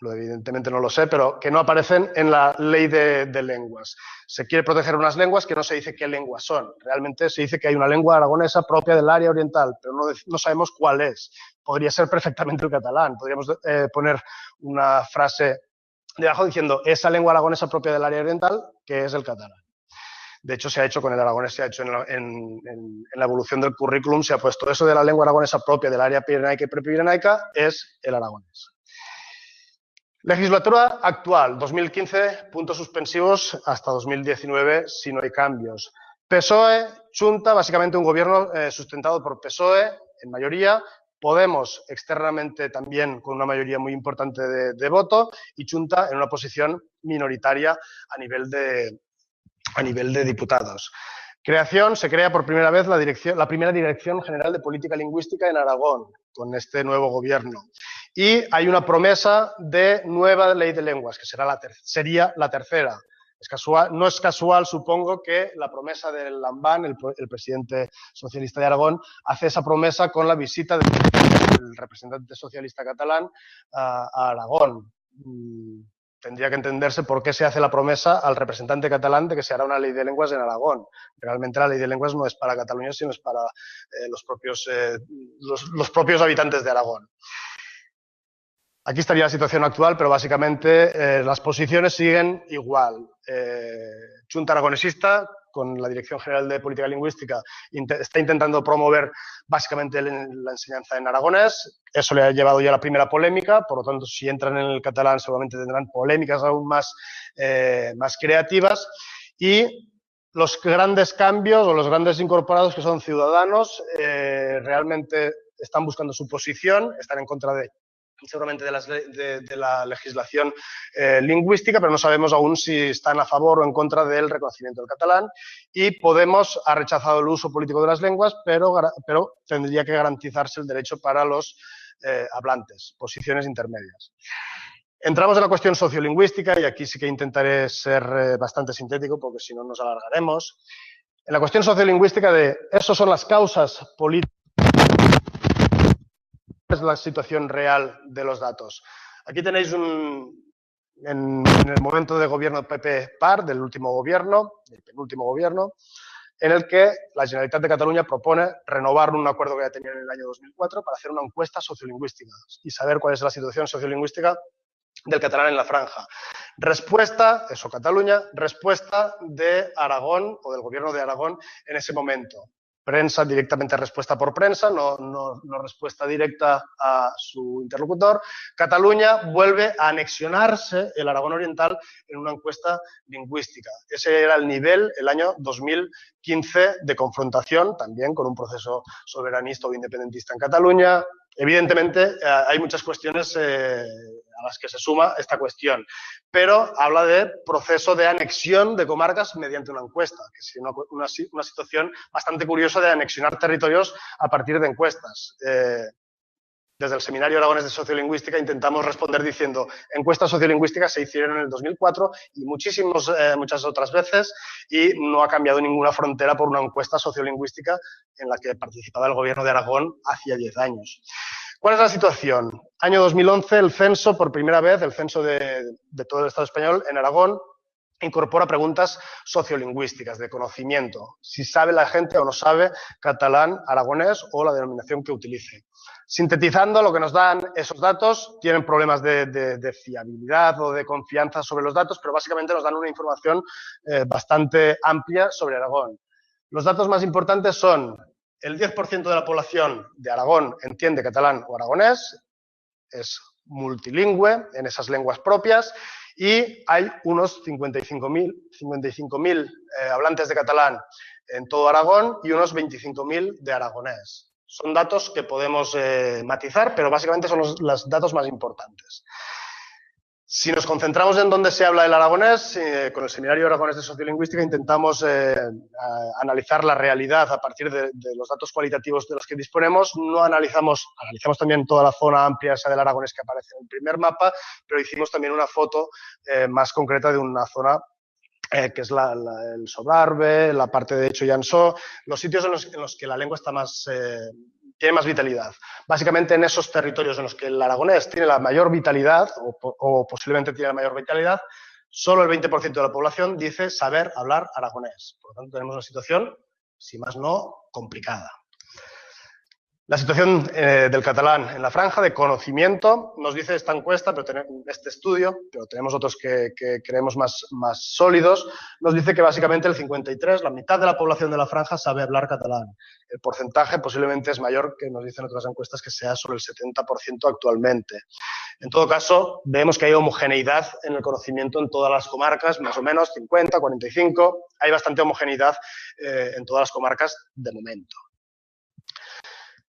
Speaker 1: no lo sé, pero que no aparecen en la ley de lenguas. Se quiere proteger unas lenguas que no se dice qué lenguas son. Realmente se dice que hay una lengua aragonesa propia del área oriental, pero no sabemos cuál es. Podría ser perfectamente el catalán. Podríamos poner una frase debajo diciendo: esa lengua aragonesa propia del área oriental, que es el catalán. De hecho, se ha hecho con el aragonés, se ha hecho en la evolución del currículum, se ha puesto eso de la lengua aragonesa propia del área pirenaica y prepirenaica, es el aragonés. Legislatura actual, 2015, puntos suspensivos hasta 2019 si no hay cambios. PSOE, Chunta, básicamente un gobierno sustentado por PSOE en mayoría, Podemos externamente también con una mayoría muy importante de voto, y Chunta en una posición minoritaria a nivel de diputados. Se crea por primera vez la primera Dirección General de Política Lingüística en Aragón, con este nuevo gobierno. Y hay una promesa de nueva ley de lenguas, que sería la tercera. No es casual, supongo, que la promesa del Lambán, el presidente socialista de Aragón, hace esa promesa con la visita del representante socialista catalán a Aragón. Tendría que entenderse por qué se hace la promesa al representante catalán de que se hará una ley de lenguas en Aragón. Realmente la ley de lenguas no es para Cataluña, sino es para los propios habitantes de Aragón. Aquí estaría la situación actual, pero básicamente las posiciones siguen igual. Chunta aragonesista, con la Dirección General de Política Lingüística, está intentando promover básicamente la enseñanza en aragonés. Eso le ha llevado ya a la primera polémica, por lo tanto, si entran en el catalán seguramente tendrán polémicas aún más creativas. Y los grandes cambios o los grandes incorporados, que son Ciudadanos, realmente están buscando su posición, están en contra de seguramente de la legislación lingüística, pero no sabemos aún si están a favor o en contra del reconocimiento del catalán. Y Podemos ha rechazado el uso político de las lenguas, pero tendría que garantizarse el derecho para los hablantes, posiciones intermedias. Entramos en la cuestión sociolingüística y aquí sí que intentaré ser bastante sintético porque si no nos alargaremos. En la cuestión sociolingüística de esas son las causas políticas, es la situación real de los datos. Aquí tenéis en el momento de gobierno PP-PAR, del último gobierno, del penúltimo gobierno, en el que la Generalitat de Cataluña propone renovar un acuerdo que ya tenía en el año 2004 para hacer una encuesta sociolingüística y saber cuál es la situación sociolingüística del catalán en la franja. Respuesta, eso Cataluña, respuesta de Aragón o del gobierno de Aragón en ese momento. Prensa, directamente respuesta por prensa, no respuesta directa a su interlocutor. Cataluña vuelve a anexionarse el Aragón Oriental en una encuesta lingüística. Ese era el nivel, el año 2015, de confrontación, también con un proceso soberanista o independentista en Cataluña. Evidentemente, hay muchas cuestiones a las que se suma esta cuestión, pero habla de proceso de anexión de comarcas mediante una encuesta, que es una situación bastante curiosa de anexionar territorios a partir de encuestas. Desde el Seminario Aragonés de Sociolingüística intentamos responder diciendo encuestas sociolingüísticas se hicieron en el 2004 y muchas otras veces y no ha cambiado ninguna frontera por una encuesta sociolingüística en la que participaba el gobierno de Aragón hacía 10 años. ¿Cuál es la situación? Año 2011, el censo, por primera vez, el censo de todo el Estado español en Aragón, incorpora preguntas sociolingüísticas, de conocimiento, si sabe la gente o no sabe catalán, aragonés o la denominación que utilice. Sintetizando, lo que nos dan esos datos, tienen problemas de fiabilidad o de confianza sobre los datos, pero básicamente nos dan una información bastante amplia sobre Aragón. Los datos más importantes son el 10% de la población de Aragón entiende catalán o aragonés, es multilingüe en esas lenguas propias y hay unos 55.000 hablantes de catalán en todo Aragón y unos 25.000 de aragonés. Son datos que podemos matizar, pero básicamente son los datos más importantes. Si nos concentramos en dónde se habla el aragonés, con el Seminario Aragonés de Sociolingüística intentamos analizar la realidad a partir de los datos cualitativos de los que disponemos. No analizamos también toda la zona amplia esa del aragonés que aparece en el primer mapa, pero hicimos también una foto más concreta de una zona que es el Sobrarbe, la parte de Echo-Llansó, los sitios en los que la lengua está tiene más vitalidad. Básicamente en esos territorios en los que el aragonés tiene la mayor vitalidad o posiblemente tiene la mayor vitalidad, solo el 20% de la población dice saber hablar aragonés. Por lo tanto, tenemos una situación, si más no, complicada. La situación del catalán en la franja de conocimiento, nos dice esta encuesta, este estudio, pero tenemos otros que creemos más sólidos, nos dice que básicamente el 53%, la mitad de la población de la franja sabe hablar catalán. El porcentaje posiblemente es mayor, que nos dicen otras encuestas, que sea sobre el 70% actualmente. En todo caso, vemos que hay homogeneidad en el conocimiento en todas las comarcas, más o menos 50, 45, hay bastante homogeneidad en todas las comarcas de momento.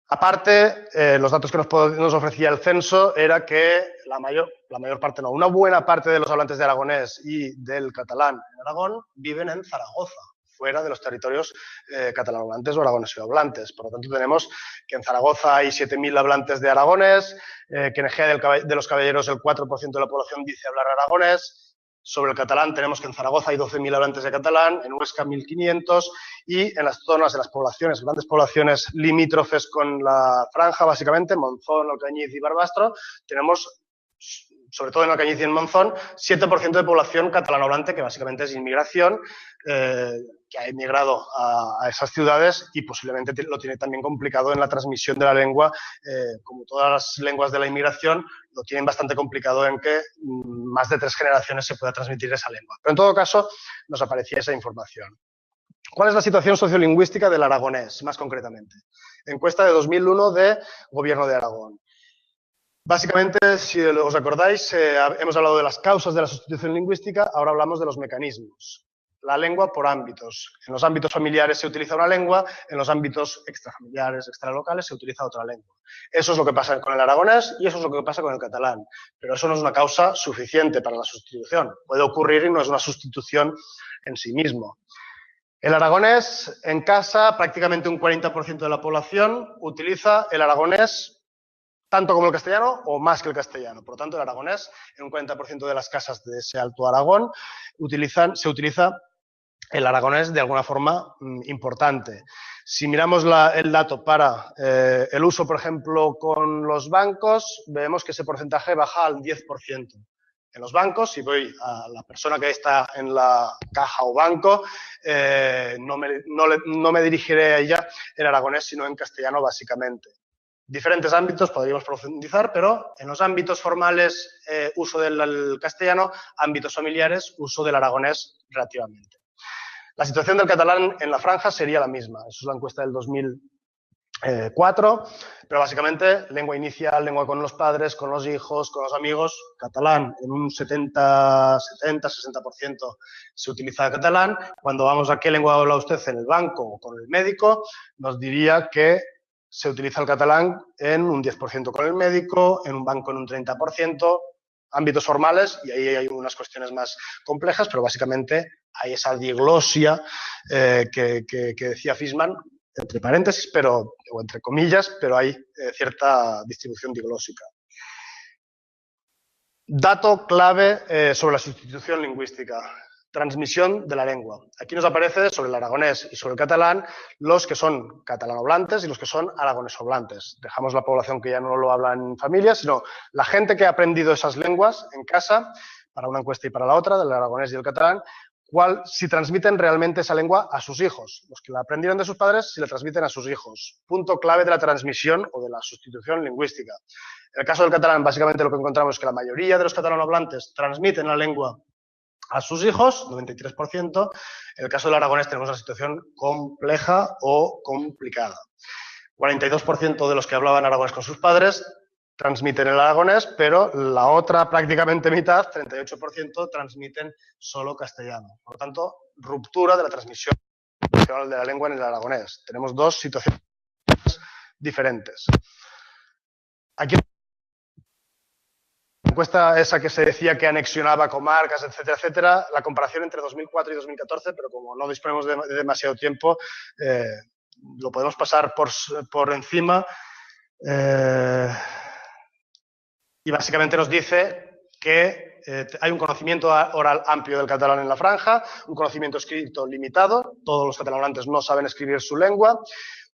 Speaker 1: Aparte, los datos que nos ofrecía el censo era que una buena parte de los hablantes de aragonés y del catalán en Aragón viven en Zaragoza, fuera de los territorios catalanohablantes o aragonesohablantes. Por lo tanto, tenemos que en Zaragoza hay 7.000 hablantes de aragonés, que en Ejea de los Caballeros el 4% de la población dice hablar aragonés. Sobre el catalán tenemos que en Zaragoza hay 12.000 hablantes de catalán, en Huesca 1.500 y en las zonas, en las poblaciones, grandes poblaciones limítrofes con la franja, básicamente, Monzón, Alcañiz y Barbastro, tenemos, sobre todo en Alcañiz y en Monzón, 7% de población catalanohablante, que básicamente es inmigración, que ha emigrado a esas ciudades y posiblemente lo tiene también complicado en la transmisión de la lengua, como todas las lenguas de la inmigración, lo tienen bastante complicado en que más de 3 generaciones se pueda transmitir esa lengua. Pero en todo caso, nos aparecía esa información. ¿Cuál es la situación sociolingüística del aragonés, más concretamente? Encuesta de 2001 de Gobierno de Aragón. Básicamente, si os acordáis, hemos hablado de las causas de la sustitución lingüística, ahora hablamos de los mecanismos. la lengua por ámbitos. En los ámbitos familiares se utiliza una lengua, en los ámbitos extrafamiliares, extralocales, se utiliza otra lengua. Eso es lo que pasa con el aragonés y eso es lo que pasa con el catalán. Pero eso no es una causa suficiente para la sustitución. Puede ocurrir y no es una sustitución en sí mismo. El aragonés, en casa, prácticamente un 40% de la población utiliza el aragonés tanto como el castellano o más que el castellano. Por lo tanto, el aragonés, en un 40% de las casas de ese Alto Aragón, se utiliza el aragonés de alguna forma importante. Si miramos el dato para el uso, por ejemplo, con los bancos, vemos que ese porcentaje baja al 10%. En los bancos, si voy a la persona que está en la caja o banco, no me dirigiré a ella en aragonés, sino en castellano, básicamente. Diferentes ámbitos, podríamos profundizar, pero en los ámbitos formales, uso del castellano, ámbitos familiares, uso del aragonés relativamente. La situación del catalán en la franja sería la misma. Eso es la encuesta del 2004, pero básicamente lengua inicial, lengua con los padres, con los hijos, con los amigos, catalán. En un 60% se utiliza catalán. Cuando vamos a qué lengua habla usted en el banco o con el médico, nos diría que se utiliza el catalán en un 10% con el médico, en un banco en un 30%, ámbitos formales, y ahí hay unas cuestiones más complejas, pero básicamente hay esa diglosia que decía Fishman, entre paréntesis, o entre comillas, pero hay cierta distribución diglósica. Dato clave sobre la sustitución lingüística. Transmisión de la lengua. Aquí nos aparece sobre el aragonés y sobre el catalán los que son catalanohablantes y los que son aragonesohablantes. Dejamos la población que ya no lo habla en familia, sino la gente que ha aprendido esas lenguas en casa, para una encuesta y para la otra, del aragonés y el catalán, si transmiten realmente esa lengua a sus hijos. Los que la aprendieron de sus padres, si la transmiten a sus hijos. Punto clave de la transmisión o de la sustitución lingüística. En el caso del catalán, básicamente lo que encontramos es que la mayoría de los catalanohablantes transmiten la lengua a sus hijos, 93%. En el caso del aragonés tenemos una situación compleja o complicada. 42% de los que hablaban aragonés con sus padres transmiten el aragonés, pero la otra prácticamente mitad, 38%, transmiten solo castellano. Por lo tanto, ruptura de la transmisión de la lengua en el aragonés. Tenemos dos situaciones diferentes. Aquí la encuesta esa que se decía que anexionaba comarcas, etcétera, etcétera, la comparación entre 2004 y 2014, pero como no disponemos de demasiado tiempo, lo podemos pasar por encima. Y básicamente nos dice que hay un conocimiento oral amplio del catalán en la franja, un conocimiento escrito limitado, todos los catalanohablantes no saben escribir su lengua,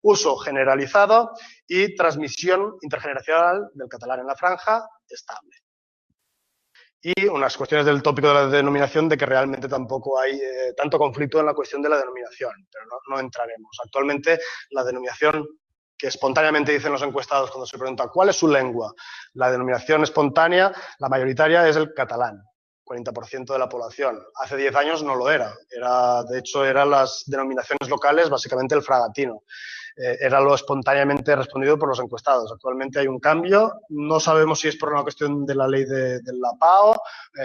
Speaker 1: uso generalizado y transmisión intergeneracional del catalán en la franja estable. Y unas cuestiones del tópico de la denominación de que realmente tampoco hay tanto conflicto en la cuestión de la denominación, pero no entraremos. Actualmente la denominación que espontáneamente dicen los encuestados cuando se pregunta ¿cuál es su lengua? La denominación espontánea, la mayoritaria, es el catalán, 40% de la población. Hace 10 años no lo era. De hecho, eran las denominaciones locales, básicamente el fragatino. Era lo espontáneamente respondido por los encuestados. Actualmente hay un cambio. No sabemos si es por una cuestión de la ley de la PAO,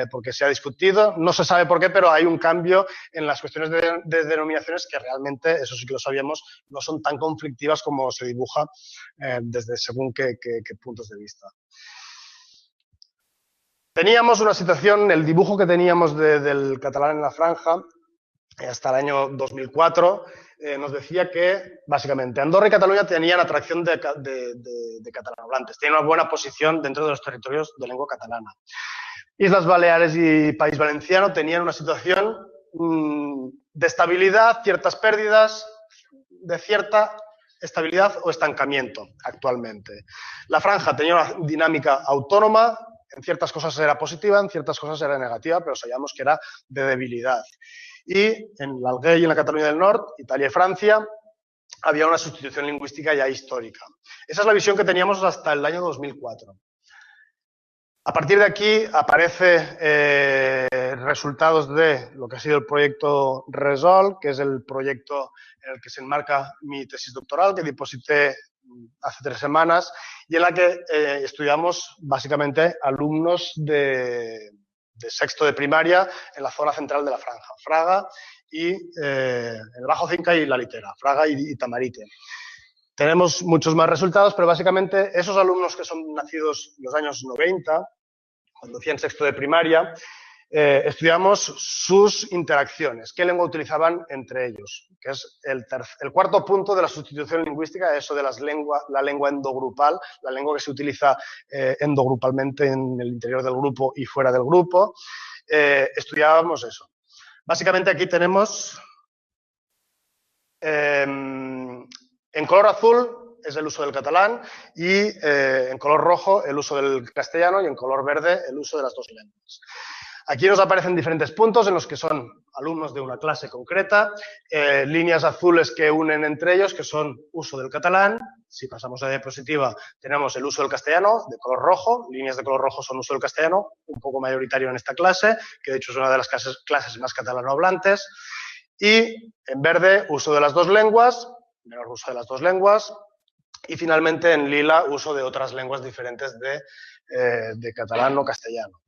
Speaker 1: porque se ha discutido. No se sabe por qué, pero hay un cambio en las cuestiones de denominaciones que realmente, eso sí que lo sabíamos, no son tan conflictivas como se dibuja desde según qué puntos de vista. Teníamos una situación, el dibujo que teníamos del catalán en la franja, hasta el año 2004, nos decía que, básicamente, Andorra y Cataluña tenían atracción de catalanohablantes, tenían una buena posición dentro de los territorios de lengua catalana. Islas Baleares y País Valenciano tenían una situación de estabilidad, ciertas pérdidas, de cierta estabilidad o estancamiento actualmente. La franja tenía una dinámica autónoma, en ciertas cosas era positiva, en ciertas cosas era negativa, pero sabíamos que era de debilidad. Y en la Alguer y en la Cataluña del Norte, Italia y Francia, había una sustitución lingüística ya histórica. Esa es la visión que teníamos hasta el año 2004. A partir de aquí aparecen resultados de lo que ha sido el proyecto RESOL, que es el proyecto en el que se enmarca mi tesis doctoral, que deposité hace 3 semanas, y en la que estudiamos básicamente alumnos de sexto de primaria en la zona central de la franja, Fraga y el Bajo Cinca y la Litera, Fraga y Tamarite. Tenemos muchos más resultados, pero básicamente esos alumnos que son nacidos en los años 90, cuando hacían sexto de primaria, estudiamos sus interacciones, qué lengua utilizaban entre ellos, que es el cuarto punto de la sustitución lingüística, eso de la lengua endogrupal, la lengua que se utiliza endogrupalmente en el interior del grupo y fuera del grupo. Estudiábamos eso. Básicamente aquí tenemos, en color azul es el uso del catalán y en color rojo el uso del castellano y en color verde el uso de las dos lenguas. Aquí nos aparecen diferentes puntos en los que son alumnos de una clase concreta, líneas azules que unen entre ellos, que son uso del catalán. Si pasamos a diapositiva, tenemos el uso del castellano de color rojo, líneas de color rojo son uso del castellano, un poco mayoritario en esta clase, que de hecho es una de las clases más catalanohablantes. Y en verde, uso de las dos lenguas, menor uso de las dos lenguas. Y finalmente en lila, uso de otras lenguas diferentes de catalán o castellano.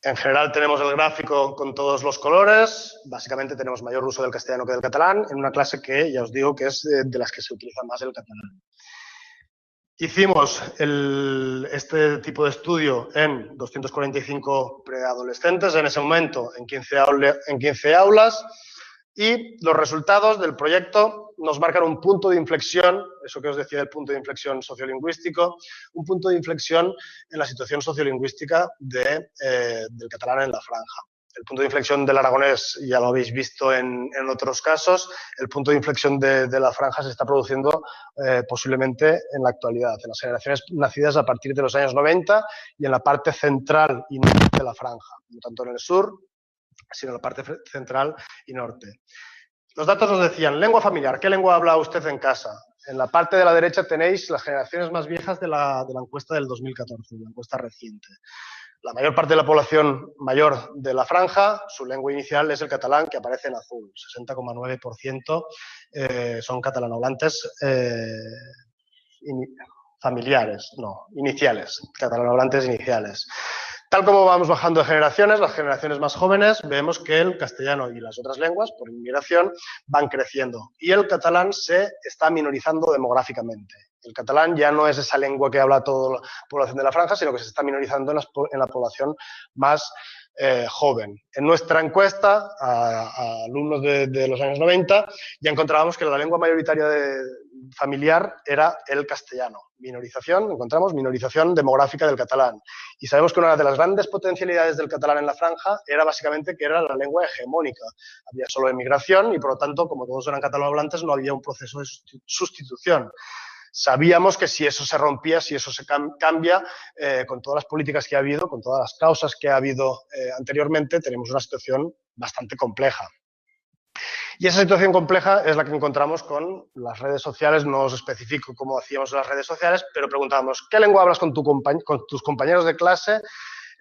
Speaker 1: En general tenemos el gráfico con todos los colores, básicamente tenemos mayor uso del castellano que del catalán, en una clase que ya os digo que es de las que se utiliza más el catalán. Hicimos este tipo de estudio en 245 preadolescentes, en ese momento en 15 aulas, y los resultados del proyecto nos marcan un punto de inflexión, eso que os decía del punto de inflexión sociolingüístico, un punto de inflexión en la situación sociolingüística del catalán en la franja. El punto de inflexión del aragonés ya lo habéis visto en otros casos, el punto de inflexión de la franja se está produciendo posiblemente en la actualidad, en las generaciones nacidas a partir de los años 90 y en la parte central y norte de la franja, no tanto en el sur, sino en la parte central y norte. Los datos nos decían, lengua familiar, ¿qué lengua habla usted en casa? En la parte de la derecha tenéis las generaciones más viejas de la encuesta del 2014, la encuesta reciente. La mayor parte de la población mayor de la franja, su lengua inicial es el catalán, que aparece en azul. 60,9% son catalanohablantes iniciales, catalanohablantes iniciales. Tal como vamos bajando de generaciones, las generaciones más jóvenes, vemos que el castellano y las otras lenguas, por inmigración, van creciendo. Y el catalán se está minorizando demográficamente. El catalán ya no es esa lengua que habla toda la población de la franja, sino que se está minorizando en la población más joven. En nuestra encuesta a alumnos de los años 90 ya encontrábamos que la lengua mayoritaria familiar era el castellano. Encontramos minorización demográfica del catalán. Y sabemos que una de las grandes potencialidades del catalán en la franja era básicamente que era la lengua hegemónica. Había solo emigración y, por lo tanto, como todos eran catalanohablantes, no había un proceso de sustitución. Sabíamos que si eso se rompía, si eso se cambia, con todas las políticas que ha habido, con todas las causas que ha habido anteriormente, tenemos una situación bastante compleja. Y esa situación compleja es la que encontramos con las redes sociales. No os especifico cómo hacíamos las redes sociales, pero preguntábamos, ¿qué lengua hablas con tus compañeros de clase?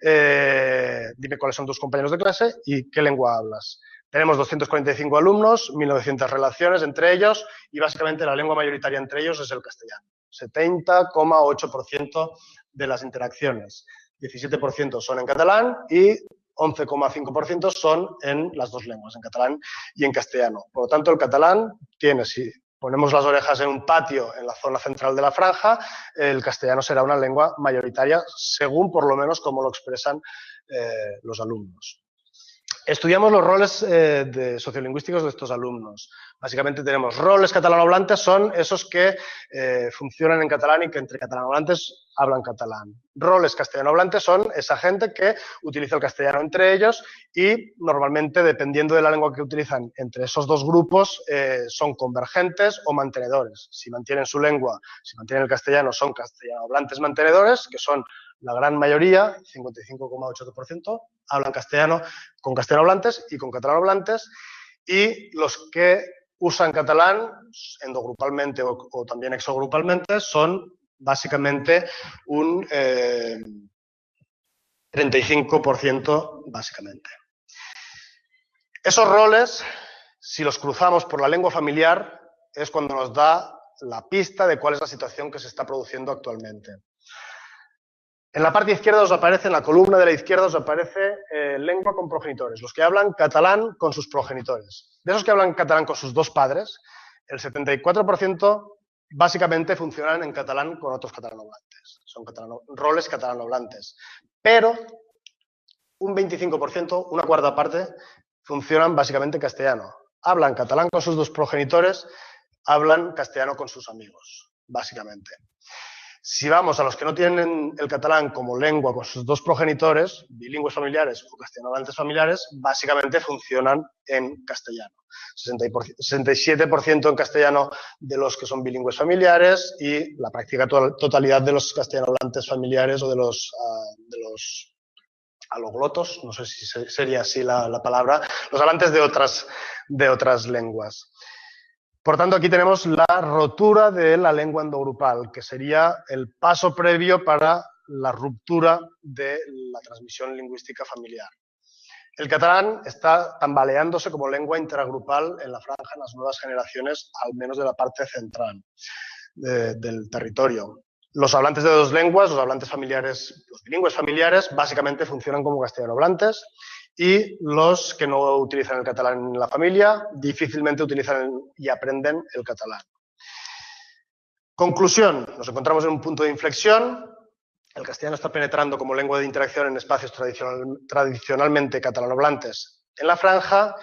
Speaker 1: Dime cuáles son tus compañeros de clase y qué lengua hablas. Tenemos 245 alumnos, 1.900 relaciones entre ellos y básicamente la lengua mayoritaria entre ellos es el castellano. 70,8% de las interacciones. 17% son en catalán y 11,5% son en las dos lenguas, en catalán y en castellano. Por lo tanto, el catalán tiene, si ponemos las orejas en un patio en la zona central de la franja, el castellano será una lengua mayoritaria, según por lo menos como lo expresan los alumnos. Estudiamos los roles sociolingüísticos de estos alumnos. Básicamente tenemos roles catalanohablantes, son esos que funcionan en catalán y que entre catalanohablantes hablan catalán. Roles castellanohablantes son esa gente que utiliza el castellano entre ellos y normalmente, dependiendo de la lengua que utilizan entre esos dos grupos, son convergentes o mantenedores. Si mantienen su lengua, si mantienen el castellano, son castellanohablantes mantenedores, que son la gran mayoría, 55,8%, hablan castellano con castellanohablantes y con catalanohablantes, y los que usan catalán endogrupalmente o también exogrupalmente son básicamente un 35% básicamente. Esos roles, si los cruzamos por la lengua familiar, es cuando nos da la pista de cuál es la situación que se está produciendo actualmente. En la parte izquierda os aparece, en la columna de la izquierda os aparece lengua con progenitores, los que hablan catalán con sus progenitores. De esos que hablan catalán con sus dos padres, el 74% básicamente funcionan en catalán con otros catalanohablantes. Son roles catalanohablantes. Pero un 25%, una cuarta parte, funcionan básicamente en castellano. Hablan catalán con sus dos progenitores, hablan castellano con sus amigos, básicamente. Si vamos a los que no tienen el catalán como lengua con sus dos progenitores, bilingües familiares o castellanohablantes familiares, básicamente funcionan en castellano. 67% en castellano de los que son bilingües familiares y la práctica totalidad de los castellanohablantes familiares o de los aloglotos, no sé si sería así la palabra, los hablantes de otras lenguas. Por tanto, aquí tenemos la rotura de la lengua endogrupal, que sería el paso previo para la ruptura de la transmisión lingüística familiar. El catalán está tambaleándose como lengua intergrupal en la franja en las nuevas generaciones, al menos de la parte central del territorio. Los hablantes de dos lenguas, los hablantes familiares, los bilingües familiares, básicamente funcionan como castellanohablantes, y los que no utilizan el catalán en la familia difícilmente utilizan y aprenden el catalán. Conclusión, nos encontramos en un punto de inflexión. El castellano está penetrando como lengua de interacción en espacios tradicionalmente catalanohablantes en la franja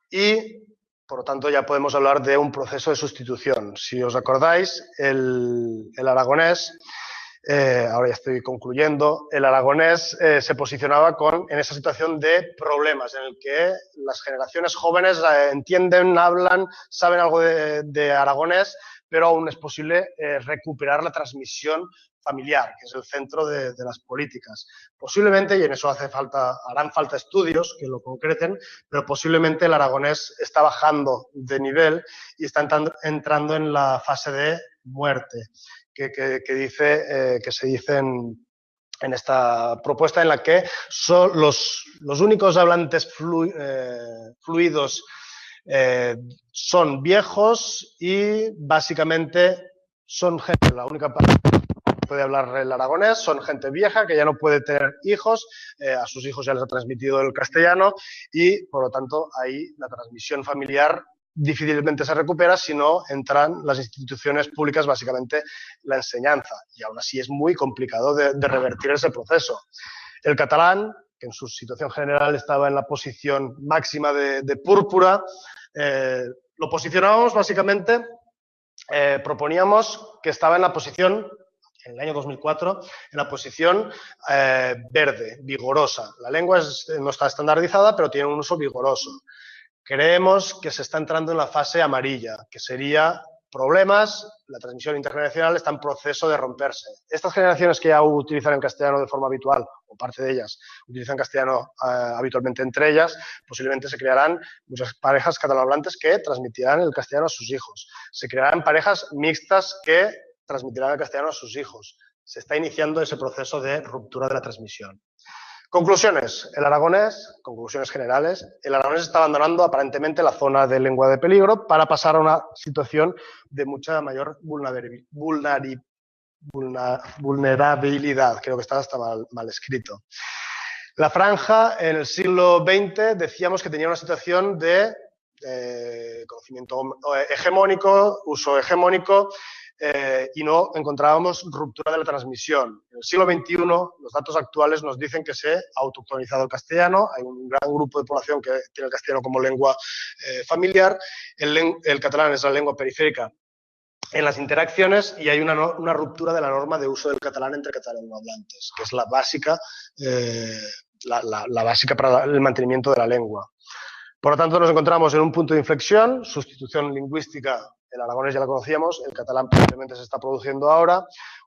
Speaker 1: y, por lo tanto, ya podemos hablar de un proceso de sustitución. Si os acordáis, el aragonés, ahora ya estoy concluyendo, el aragonés se posicionaba en esa situación de problemas en el que las generaciones jóvenes entienden, hablan, saben algo de aragonés, pero aún es posible recuperar la transmisión familiar, que es el centro de las políticas. Posiblemente, y en eso harán falta estudios que lo concreten, pero posiblemente el aragonés está bajando de nivel y está entrando en la fase de muerte, que se dice en esta propuesta, en la que son los únicos hablantes fluidos son viejos y básicamente son gente, la única parte que puede hablar el aragonés, son gente vieja que ya no puede tener hijos, a sus hijos ya les ha transmitido el castellano y por lo tanto ahí la transmisión familiar difícilmente se recupera si no entran las instituciones públicas, básicamente la enseñanza, y aún así es muy complicado de revertir ese proceso. El catalán, que en su situación general estaba en la posición máxima de púrpura, lo posicionábamos básicamente, proponíamos que estaba en la posición, en el año 2004, en la posición verde, vigorosa. La lengua no está estandarizada, pero tiene un uso vigoroso. Creemos que se está entrando en la fase amarilla, que sería problemas, la transmisión intergeneracional está en proceso de romperse. Estas generaciones que ya utilizan el castellano de forma habitual, o parte de ellas utilizan castellano habitualmente entre ellas, posiblemente se crearán muchas parejas catalanohablantes que transmitirán el castellano a sus hijos. Se crearán parejas mixtas que transmitirán el castellano a sus hijos. Se está iniciando ese proceso de ruptura de la transmisión. Conclusiones. Conclusiones generales, el aragonés está abandonando aparentemente la zona de lengua de peligro para pasar a una situación de mucha mayor vulnerabilidad. Creo que está hasta mal escrito. La franja en el siglo XX decíamos que tenía una situación de conocimiento hegemónico, uso hegemónico, y no encontrábamos ruptura de la transmisión. En el siglo XXI, los datos actuales nos dicen que se ha autoctonizado el castellano, hay un gran grupo de población que tiene el castellano como lengua familiar, el catalán es la lengua periférica en las interacciones y hay una ruptura de la norma de uso del catalán entre catalanohablantes, que es la básica, la básica para el mantenimiento de la lengua. Por lo tanto, nos encontramos en un punto de inflexión, sustitución lingüística, el aragonés ya la conocíamos, el catalán probablemente se está produciendo ahora,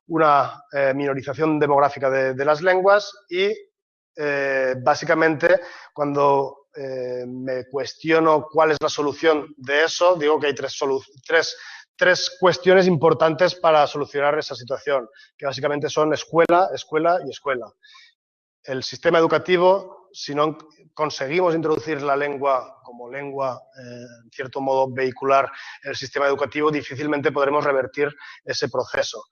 Speaker 1: una minorización demográfica de las lenguas y básicamente cuando me cuestiono cuál es la solución de eso, digo que hay tres cuestiones importantes para solucionar esa situación, que básicamente son escuela, escuela y escuela. El sistema educativo, si no conseguimos introducir la lengua como lengua, en cierto modo, vehicular en el sistema educativo, difícilmente podremos revertir ese proceso.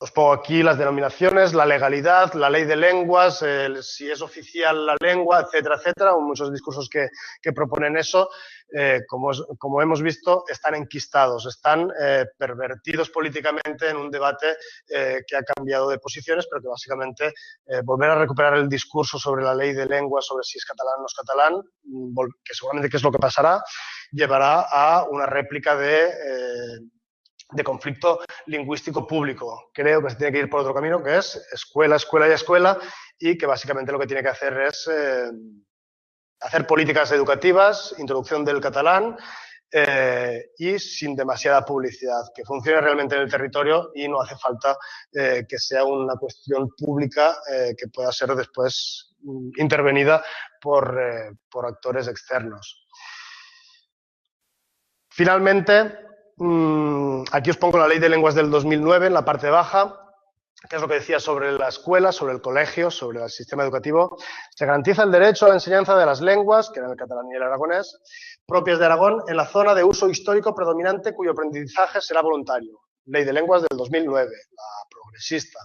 Speaker 1: Os pongo aquí las denominaciones, la legalidad, la ley de lenguas, si es oficial la lengua, etcétera, etcétera. Muchos discursos que proponen eso, como hemos visto, están enquistados, están pervertidos políticamente en un debate que ha cambiado de posiciones, pero que básicamente volver a recuperar el discurso sobre la ley de lenguas, sobre si es catalán o no es catalán, que seguramente que es lo que pasará, llevará a una réplica de conflicto lingüístico público. Creo que se tiene que ir por otro camino, que es escuela, escuela y escuela, y que básicamente lo que tiene que hacer es hacer políticas educativas, introducción del catalán y sin demasiada publicidad, que funcione realmente en el territorio y no hace falta que sea una cuestión pública que pueda ser después intervenida por actores externos. Finalmente, aquí os pongo la Ley de Lenguas del 2009 en la parte baja, que es lo que decía sobre la escuela, sobre el colegio, sobre el sistema educativo. Se garantiza el derecho a la enseñanza de las lenguas, que eran el catalán y el aragonés, propias de Aragón en la zona de uso histórico predominante cuyo aprendizaje será voluntario. Ley de Lenguas del 2009, la progresista,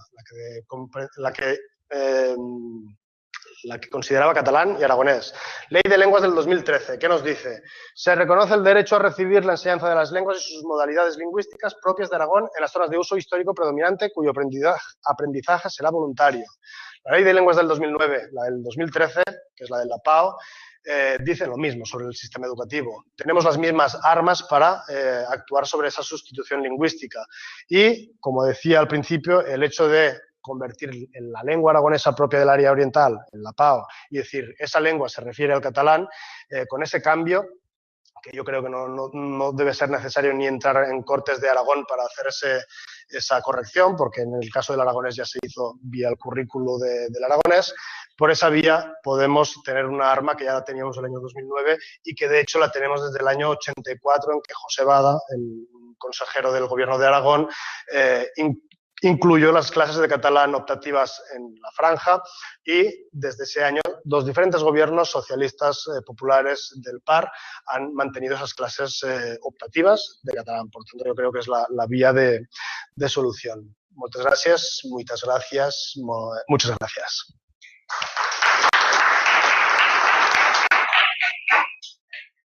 Speaker 1: la que consideraba catalán y aragonés. Ley de Lenguas del 2013, ¿qué nos dice? Se reconoce el derecho a recibir la enseñanza de las lenguas y sus modalidades lingüísticas propias de Aragón en las zonas de uso histórico predominante cuyo aprendizaje será voluntario. La Ley de Lenguas del 2009, la del 2013, que es la de la PAO, dicen lo mismo sobre el sistema educativo. Tenemos las mismas armas para actuar sobre esa sustitución lingüística. Y, como decía al principio, el hecho de convertir en la lengua aragonesa propia del área oriental, en la PAO, y decir, esa lengua se refiere al catalán, con ese cambio, que yo creo que no debe ser necesario ni entrar en Cortes de Aragón para hacer esa corrección, porque en el caso del aragonés ya se hizo vía el currículo del aragonés. Por esa vía podemos tener una arma que ya la teníamos en el año 2009 y que de hecho la tenemos desde el año 84, en que José Bada, el consejero del gobierno de Aragón, incluyó las clases de catalán optativas en la franja y desde ese año los diferentes gobiernos socialistas populares del PAR han mantenido esas clases optativas de catalán. Por tanto, yo creo que es la vía de solución. Muchas gracias. Muchas gracias.